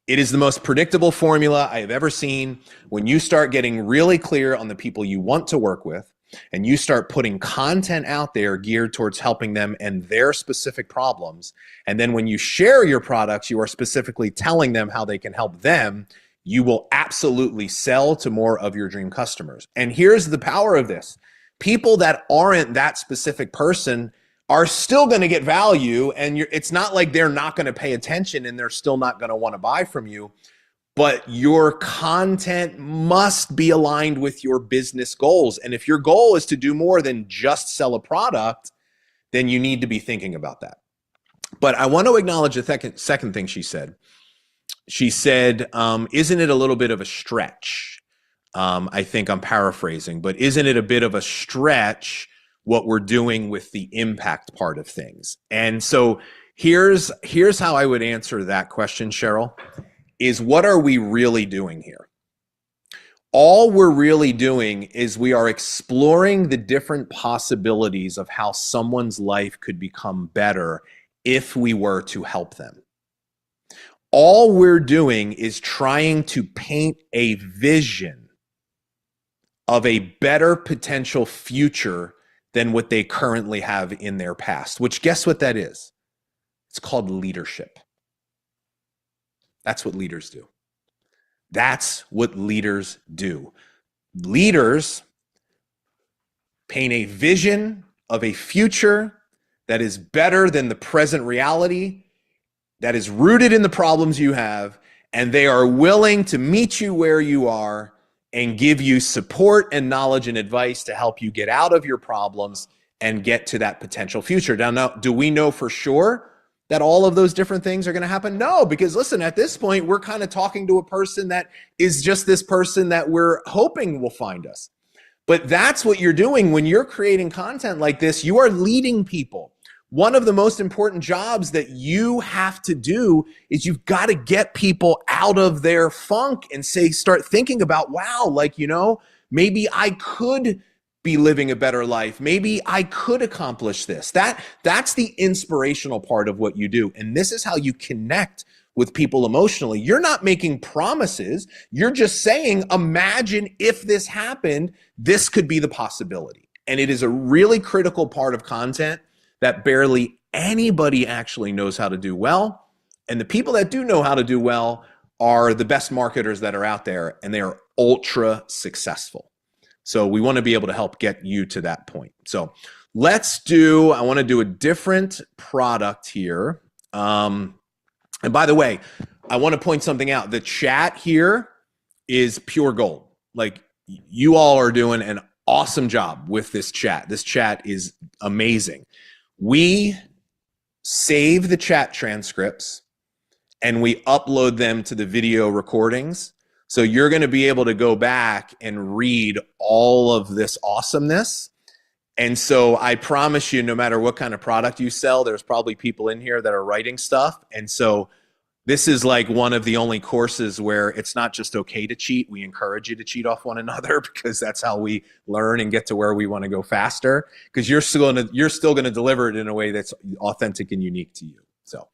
It is the most predictable formula I have ever seen. When you start getting really clear on the people you want to work with, and you start putting content out there geared towards helping them and their specific problems, and then when you share your products, you are specifically telling them how they can help them, you will absolutely sell to more of your dream customers. And here's the power of this. People that aren't that specific person are still going to get value, and it's not like they're not going to pay attention and they're still not going to want to buy from you. But your content must be aligned with your business goals. And if your goal is to do more than just sell a product, then you need to be thinking about that. But I want to acknowledge the second thing she said. She said, isn't it a little bit of a stretch? I think I'm paraphrasing, but isn't it a bit of a stretch what we're doing with the impact part of things? And so here's how I would answer that question, Cheryl. Is what are we really doing here? All we're really doing is we are exploring the different possibilities of how someone's life could become better if we were to help them. All we're doing is trying to paint a vision of a better potential future than what they currently have in their past, which guess what that is? It's called leadership. That's what leaders do. That's what leaders do. Leaders paint a vision of a future that is better than the present reality, that is rooted in the problems you have, and they are willing to meet you where you are and give you support and knowledge and advice to help you get out of your problems and get to that potential future. Now, do we know for sure that all of those different things are going to happen? No, because listen, at this point, we're kind of talking to a person that is just this person that we're hoping will find us. But that's what you're doing when you're creating content like this. You are leading people. One of the most important jobs that you have to do is you've got to get people out of their funk and start thinking about, wow, like, you know, maybe I could be living a better life. Maybe I could accomplish this. That's the inspirational part of what you do. And this is how you connect with people emotionally. You're not making promises. You're just saying, imagine if this happened, this could be the possibility. And it is a really critical part of content that barely anybody actually knows how to do well. And the people that do know how to do well are the best marketers that are out there, and they are ultra successful. So we want to be able to help get you to that point. So I want to do a different product here. And by the way, I want to point something out. The chat here is pure gold. Like, you all are doing an awesome job with this chat. This chat is amazing. We save the chat transcripts and we upload them to the video recordings. So you're going to be able to go back and read all of this awesomeness. And so I promise you, no matter what kind of product you sell, there's probably people in here that are writing stuff. And so This is like one of the only courses where it's not just okay to cheat. We encourage you to cheat off one another because that's how we learn and get to where we want to go faster. Because you're still gonna deliver it in a way that's authentic and unique to you. So,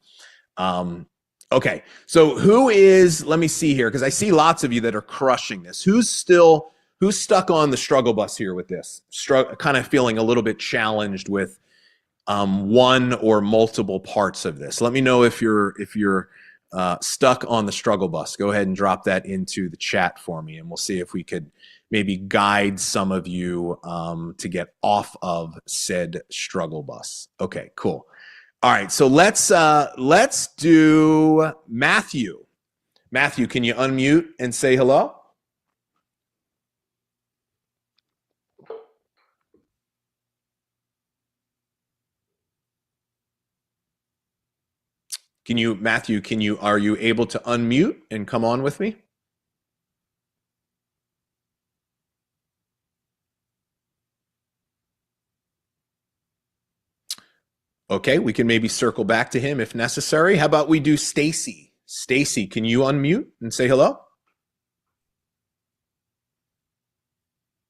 okay. So let me see here, because I see lots of you that are crushing this. Who's stuck on the struggle bus here with this? Kind of feeling a little bit challenged with one or multiple parts of this. Let me know if you're stuck on the struggle bus. Go ahead and drop that into the chat for me, and we'll see if we could maybe guide some of you to get off of said struggle bus. Okay, cool. All right, so let's do Matthew. Matthew, can you unmute and say hello? Matthew, are you able to unmute and come on with me? Okay, we can maybe circle back to him if necessary. How about we do Stacy? Stacy, can you unmute and say hello?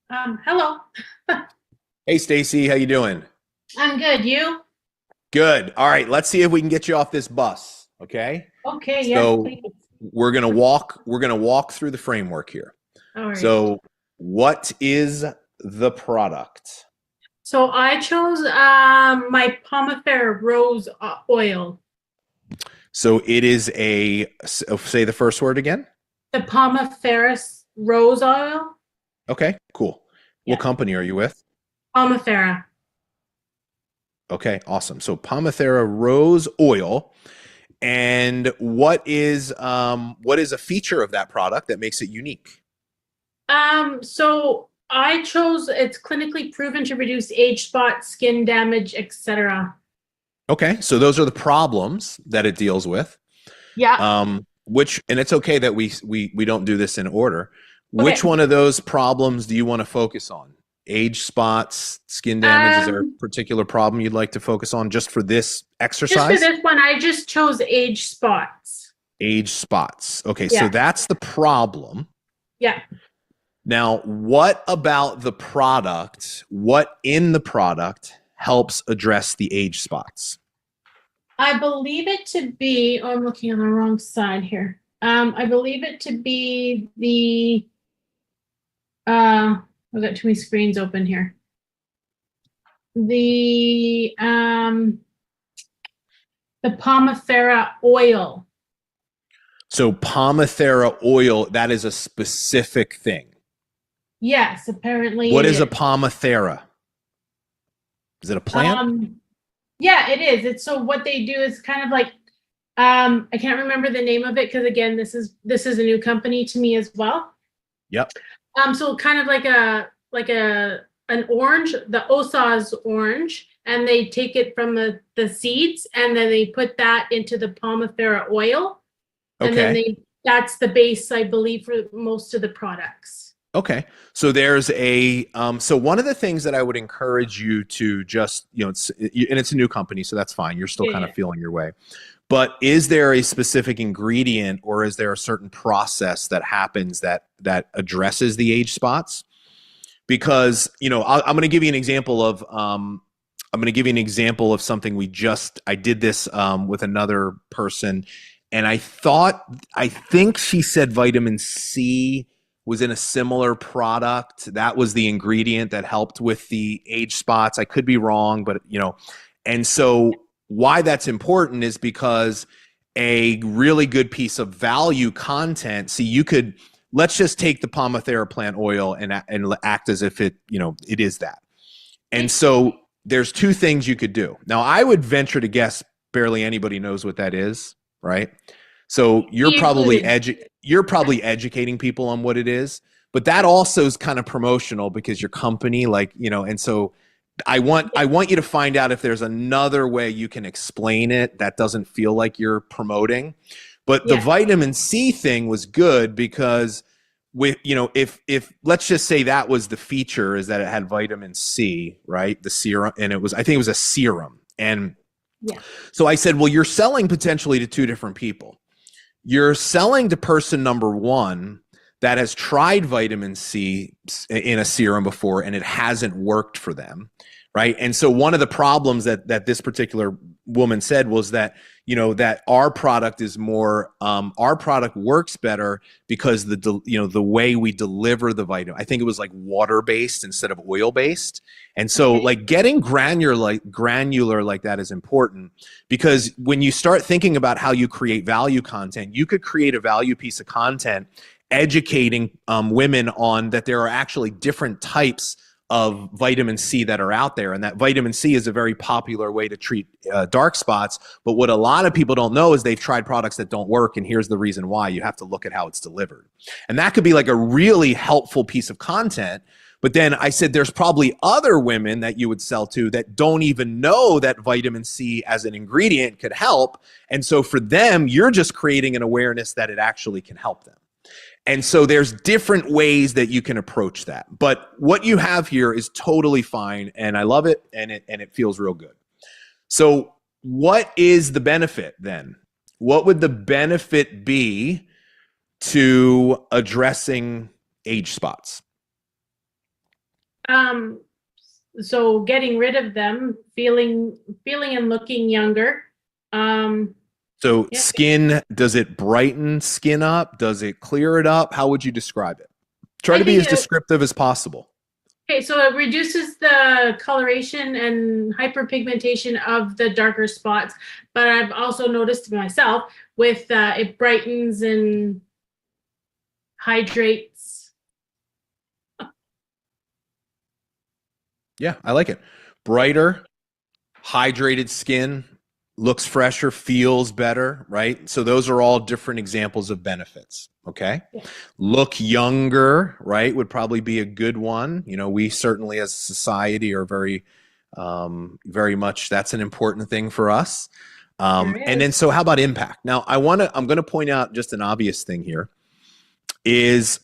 Hello. Hey, Stacy, how you doing? I'm good. You? Good. All right, let's see if we can get you off this bus, okay? Okay, yes, So please. we're going to walk through the framework here. All right. So, what is the product? So I chose my Pomifera rose oil. So it is say the first word again. The Pomifera rose oil. Okay, cool. Yeah. What company are you with? Pomifera. Okay, awesome. So Pomifera rose oil. And what is a feature of that product that makes it unique? So I chose it's clinically proven to reduce age spots, skin damage, etc. Okay, so those are the problems that it deals with. Yeah. And it's okay that we don't do this in order. Okay. Which one of those problems do you want to focus on? Age spots, skin damage? Is there a particular problem you'd like to focus on just for this exercise? Just for this one, I just chose age spots. Age spots. Okay, Yeah. so that's the problem. Yeah. Now, what about the product? What in the product helps address the age spots? I believe it to be, oh, I'm looking on the wrong side here. I believe it to be the, I've got too many screens open here. The Pomifera oil. So Pomifera oil, that is a specific thing. Yes, apparently. What is a Pomifera? Is it a plant? Yeah, it is. It's so what they do is kind of like I can't remember the name of it because again, this is a new company to me as well. Yep. So kind of like an orange, the Osas orange, and they take it from the seeds and then they put that into the Pomifera oil. Okay. And then that's the base, I believe, for most of the products. Okay. So there's so one of the things that I would encourage you to just, and it's a new company, so that's fine. You're still kind of feeling your way. But is there a specific ingredient or is there a certain process that happens that addresses the age spots? Because, I'm going to give you an example of something I did this with another person, and I think she said vitamin C was in a similar product. That was the ingredient that helped with the age spots. I could be wrong, but and so why that's important is because a really good piece of value content. See, let's just take the Pomifera plant oil and act as if it is that. And so there's two things you could do. Now, I would venture to guess barely anybody knows what that is, right? So you're probably educating people on what it is, but that also is kind of promotional because your company, and so I want you to find out if there's another way you can explain it that doesn't feel like you're promoting. But the vitamin C thing was good because if let's just say that was the feature, is that it had vitamin C, right? The serum, and I think it was a serum. And so I said, well, you're selling potentially to two different people. you're selling to person number one that has tried vitamin C in a serum before and it hasn't worked for them, right? And so one of the problems that this particular woman said was that, you know, that our product is more, our product works better because the way we deliver the vitamin, I think it was like water-based instead of oil-based. And so Okay. like getting granular like that is important, because when you start thinking about how you create value content, you could create a value piece of content educating women on that there are actually different types of vitamin C that are out there, and that vitamin C is a very popular way to treat dark spots. But what a lot of people don't know is they've tried products that don't work, and here's the reason why. You have to look at how it's delivered. And that could be like a really helpful piece of content. But then I said there's probably other women that you would sell to that don't even know that vitamin C as an ingredient could help. And so for them, you're just creating an awareness that it actually can help them. And so there's different ways that you can approach that. But what you have here is totally fine, and I love it, and it feels real good. So what is the benefit then? What would the benefit be to addressing age spots? So getting rid of them, feeling and looking younger. So Yeah. skin, does it brighten skin up? Does it clear it up? How would you describe it? Try I to be think as descriptive as possible. Okay, so it reduces the coloration and hyperpigmentation of the darker spots, but I've also noticed myself with it brightens and hydrates. Yeah, I like it. Brighter, hydrated skin, looks fresher, feels better, right? So those are all different examples of benefits, okay? Yeah. Look younger, right, would probably be a good one. You know, we certainly as a society are very much, that's an important thing for us. Sure And then, is. so how about impact? Now, I'm going to point out just an obvious thing here is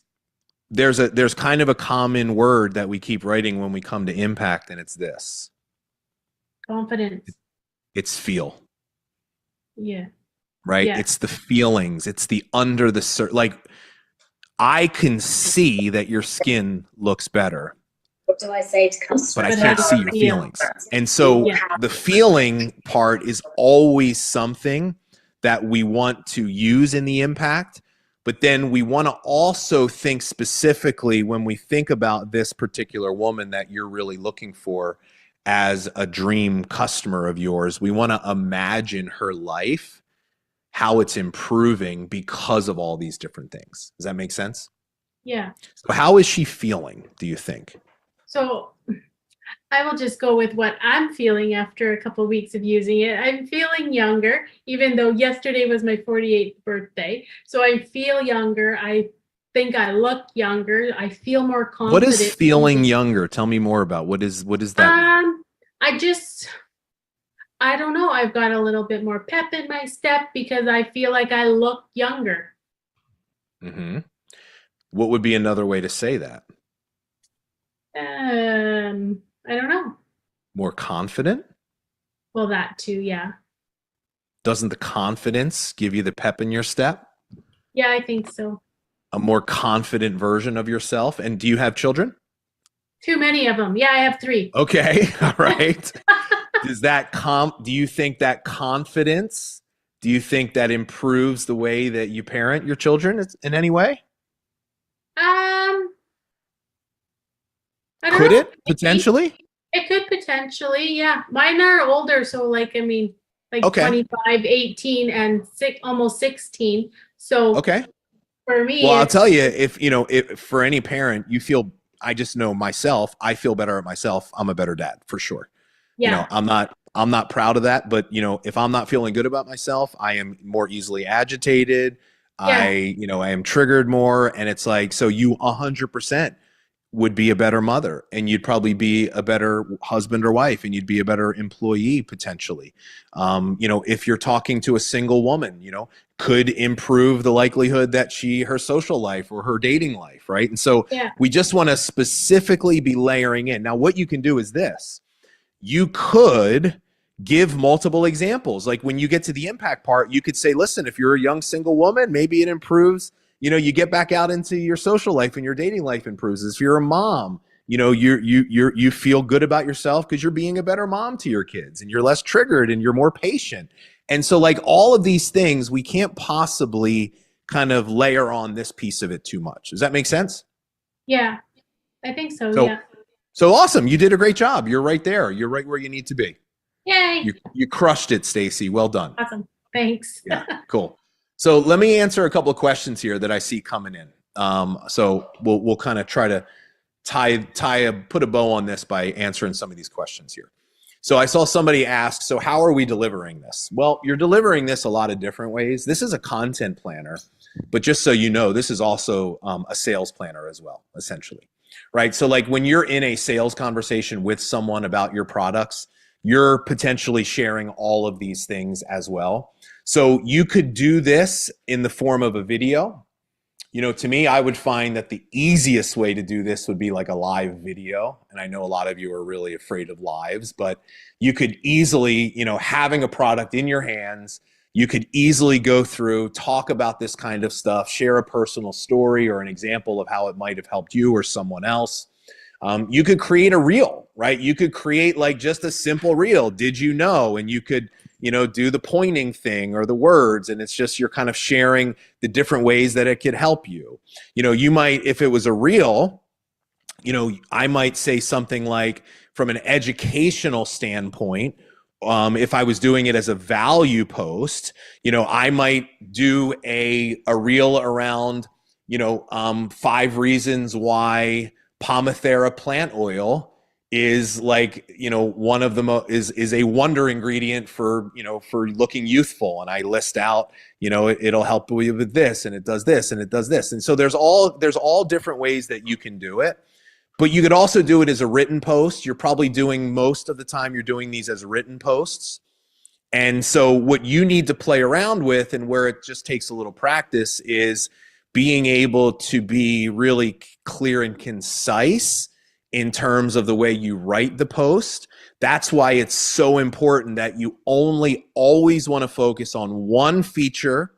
there's kind of a common word that we keep writing when we come to impact, and it's this. Confidence. It's feel, Yeah. right? Yeah. It's the feelings. It's the under the like, I can see that your skin looks better, What do I say to customers? but I But can't how see do your I feel? feelings. And so Yeah. the feeling part is always something that we want to use in the impact. But then we want to also think specifically when we think about this particular woman that you're really looking for as a dream customer of yours, we want to imagine her life, how it's improving because of all these different things. Does that make sense? Yeah. So how is she feeling, do you think? So I will just go with what I'm feeling after a couple of weeks of using it. I'm feeling younger, even though yesterday was my 48th birthday. So I feel younger. I think I look younger. I feel more confident. What is feeling younger? Tell me more about what is that mean? I don't know. I've got a little bit more pep in my step because I feel like I look younger. Mm-hmm. What would be another way to say that? I don't know. More confident? Well, that too, yeah. Doesn't the confidence give you the pep in your step? Yeah, I think so. A more confident version of yourself? And do you have children? Too many of them. Yeah, I have 3. Okay, all right. Do you think that confidence, do you think that improves the way that you parent your children in any way? I don't Could know. it potentially? It could potentially, yeah. Mine are older, so like 25, 18, and almost 16. So Okay. for me, Well, I'll it's- tell you, if for any parent, you feel, I just know myself, I feel better at myself, I'm a better dad for sure. yeah, I'm not proud of that, but if I'm not feeling good about myself, I am more easily agitated. I am triggered more, and it's like, so you 100% would be a better mother, and you'd probably be a better husband or wife, and you'd be a better employee potentially. If you're talking to a single woman, could improve the likelihood that her social life or her dating life, right? And so Yeah. we just want to specifically be layering in. Now, what you can do is this. You could give multiple examples. Like when you get to the impact part, you could say, listen, if you're a young single woman, maybe it improves, you get back out into your social life and your dating life improves. If you're a mom, you feel good about yourself because you're being a better mom to your kids and you're less triggered and you're more patient. And so like all of these things, we can't possibly kind of layer on this piece of it too much. Does that make sense? Yeah, I think so. So, Yeah. so awesome. You did a great job. You're right there. You're right where you need to be. Yay. You crushed it, Stacy. Well done. Awesome. Thanks. Yeah, cool. So let me answer a couple of questions here that I see coming in. So we'll kind of try to put a bow on this by answering some of these questions here. So I saw somebody ask, so how are we delivering this? Well, you're delivering this a lot of different ways. This is a content planner, but just so you know, this is also a sales planner as well, essentially, right? So like when you're in a sales conversation with someone about your products, you're potentially sharing all of these things as well. So you could do this in the form of a video. To me, I would find that the easiest way to do this would be like a live video. And I know a lot of you are really afraid of lives, but you could easily, having a product in your hands, you could easily go through, talk about this kind of stuff, share a personal story or an example of how it might have helped you or someone else. You could create a reel, right? You could create like just a simple reel. Did you know? And you could, do the pointing thing or the words. And it's just, you're kind of sharing the different ways that it could help you. You might, if it was a reel, I might say something like from an educational standpoint, if I was doing it as a value post, I might do a reel around, 5 reasons why Pomethera plant oil is like, one of the is a wonder ingredient for, for looking youthful. And I list out, it'll help you with this and it does this and it does this. And so there's all different ways that you can do it, but you could also do it as a written post. You're probably doing most of the time you're doing these as written posts. And so what you need to play around with and where it just takes a little practice is being able to be really clear and concise in terms of the way you write the post. That's why it's so important that you always want to focus on one feature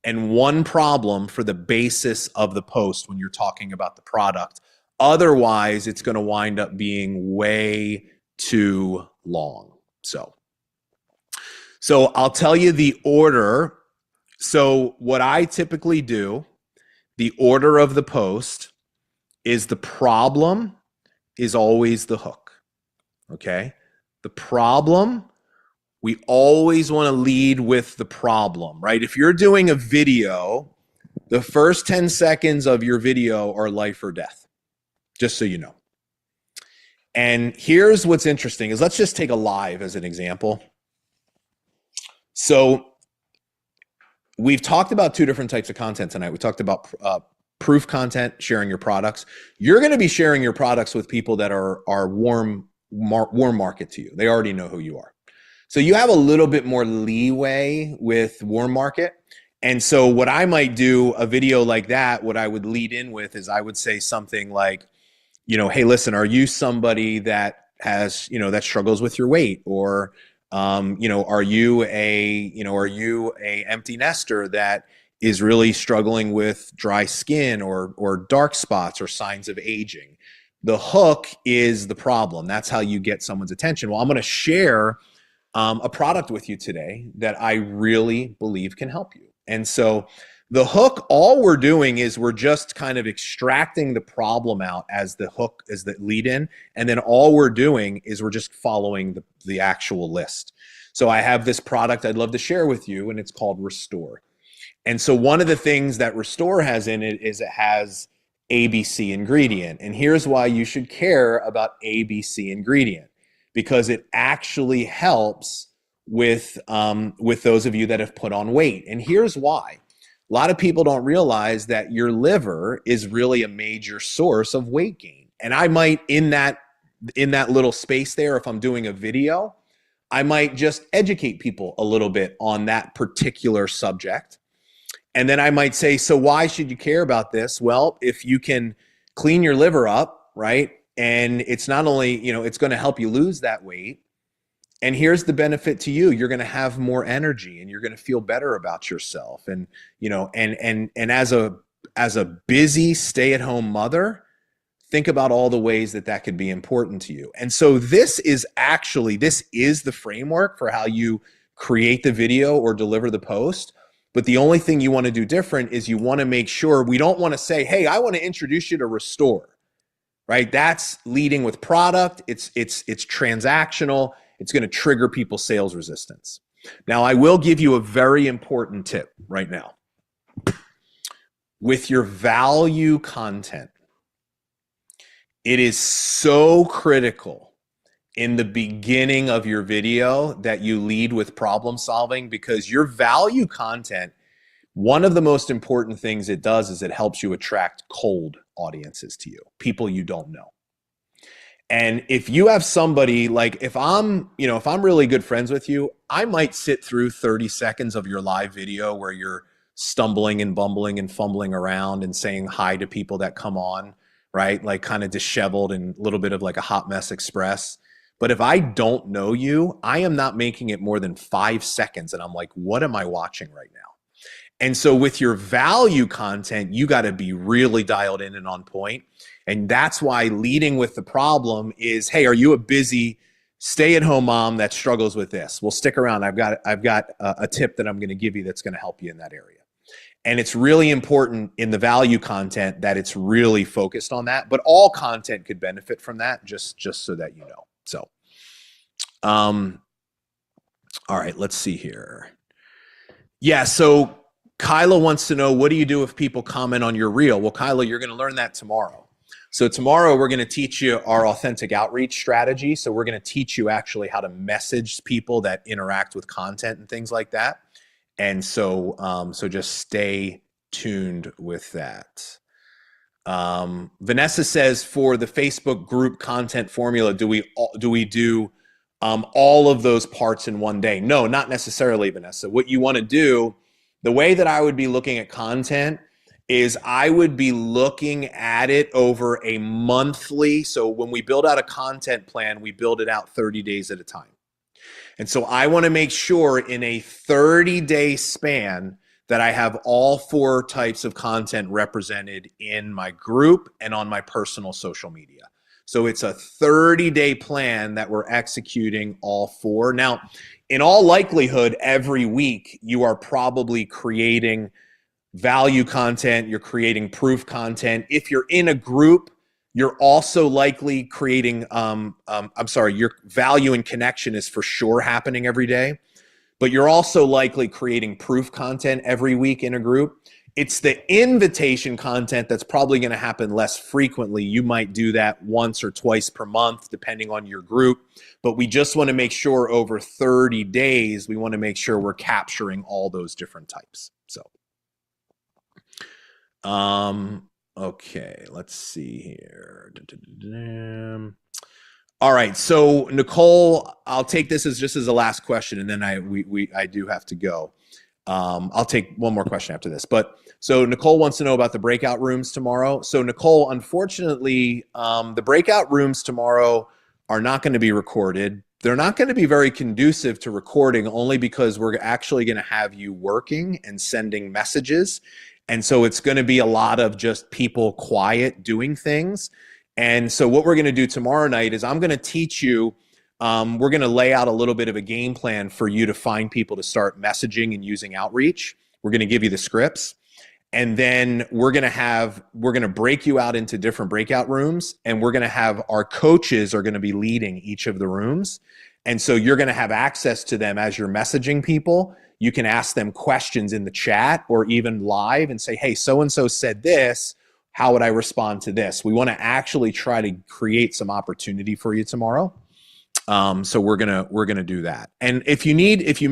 and one problem for the basis of the post when you're talking about the product. Otherwise, it's going to wind up being way too long. So I'll tell you the order. So what I typically do, the order of the post is the problem is always the hook, okay? The problem, we always want to lead with the problem, right? If you're doing a video, the first 10 seconds of your video are life or death, just so you know. And here's what's interesting is let's just take a live as an example. So we've talked about 2 different types of content tonight. We talked about proof content, sharing your products. You're going to be sharing your products with people that are warm market to you. They already know who you are. So you have a little bit more leeway with warm market. And so what I might do a video like that, what I would lead in with is I would say something like, hey, listen, are you somebody that has, that struggles with your weight? Or, are you a empty nester that is really struggling with dry skin or dark spots or signs of aging? The hook is the problem. That's how you get someone's attention. Well, I'm going to share a product with you today that I really believe can help you. And so the hook, all we're doing is we're just kind of extracting the problem out as the hook, as the lead in. And then all we're doing is we're just following the actual list. So I have this product I'd love to share with you, and it's called Restore. And so one of the things that Restore has in it is it has ABC ingredient. And here's why you should care about ABC ingredient, because it actually helps with those of you that have put on weight. And here's why. A lot of people don't realize that your liver is really a major source of weight gain. And I might, in that little space there, if I'm doing a video, I might just educate people a little bit on that particular subject. And then I might say, so why should you care about this? Well, if you can clean your liver up, right? And it's not only, it's going to help you lose that weight. And here's the benefit to you. You're going to have more energy and you're going to feel better about yourself. And, you know, and as a busy stay-at-home mother, think about all the ways that that could be important to you. And so this is the framework for how you create the video or deliver the post. But the only thing you want to do different is you want to make sure, we don't want to say, hey, I want to introduce you to Restore, right? That's leading with product. It's transactional. It's going to trigger people's sales resistance. Now, I will give you a very important tip right now. With your value content, it is so critical in the beginning of your video that you lead with problem solving, because your value content, one of the most important things it does is it helps you attract cold audiences to you, people you don't know. And if you have somebody like, if I'm really good friends with you, I might sit through 30 seconds of your live video where you're stumbling and bumbling and fumbling around and saying hi to people that come on, right? Like kind of disheveled and a little bit of like a hot mess express. But if I don't know you, I am not making it more than 5 seconds. And I'm like, what am I watching right now? And so with your value content, you got to be really dialed in and on point. And that's why leading with the problem is, hey, are you a busy stay-at-home mom that struggles with this? Well, stick around. I've got a tip that I'm going to give you that's going to help you in that area. And it's really important in the value content that it's really focused on that. But all content could benefit from that, just so that you know. So, all right, let's see here. Yeah, so Kyla wants to know, what do you do if people comment on your reel? Well, Kyla, you're going to learn that tomorrow. So tomorrow we're going to teach you our authentic outreach strategy. So we're going to teach you actually how to message people that interact with content and things like that. And so, so just stay tuned with that. Vanessa says, for the Facebook group content formula, do we do all of those parts in one day? No, not necessarily, Vanessa. What you want to do, the way that I would be looking at content is I would be looking at it over a monthly. So when we build out a content plan, we build it out 30 days at a time. And so I want to make sure in a 30-day span that I have all 4 types of content represented in my group and on my personal social media. So it's a 30-day plan that we're executing all 4. Now, in all likelihood, every week you are probably creating value content, you're creating proof content. If you're in a group, you're also likely creating, your value and connection is for sure happening every day, but you're also likely creating proof content every week in a group. It's the invitation content that's probably going to happen less frequently. You might do that once or twice per month, depending on your group, but we just want to make sure over 30 days, we want to make sure we're capturing all those different types. So, okay, let's see here. All right, so Nicole, I'll take this as just as a last question, and then I do have to go. I'll take one more question after this. But so Nicole wants to know about the breakout rooms tomorrow. So Nicole, unfortunately, the breakout rooms tomorrow are not going to be recorded. They're not going to be very conducive to recording, only because we're actually going to have you working and sending messages. And so it's going to be a lot of just people quiet doing things. And so what we're going to do tomorrow night is I'm going to teach you, we're going to lay out a little bit of a game plan for you to find people to start messaging and using outreach. We're going to give you the scripts. And then we're going to break you out into different breakout rooms, and we're going to have our coaches are going to be leading each of the rooms. And so you're going to have access to them as you're messaging people. You can ask them questions in the chat or even live and say, hey, so-and-so said this. How would I respond to this? We want to actually try to create some opportunity for you tomorrow. So we're gonna do that. And if you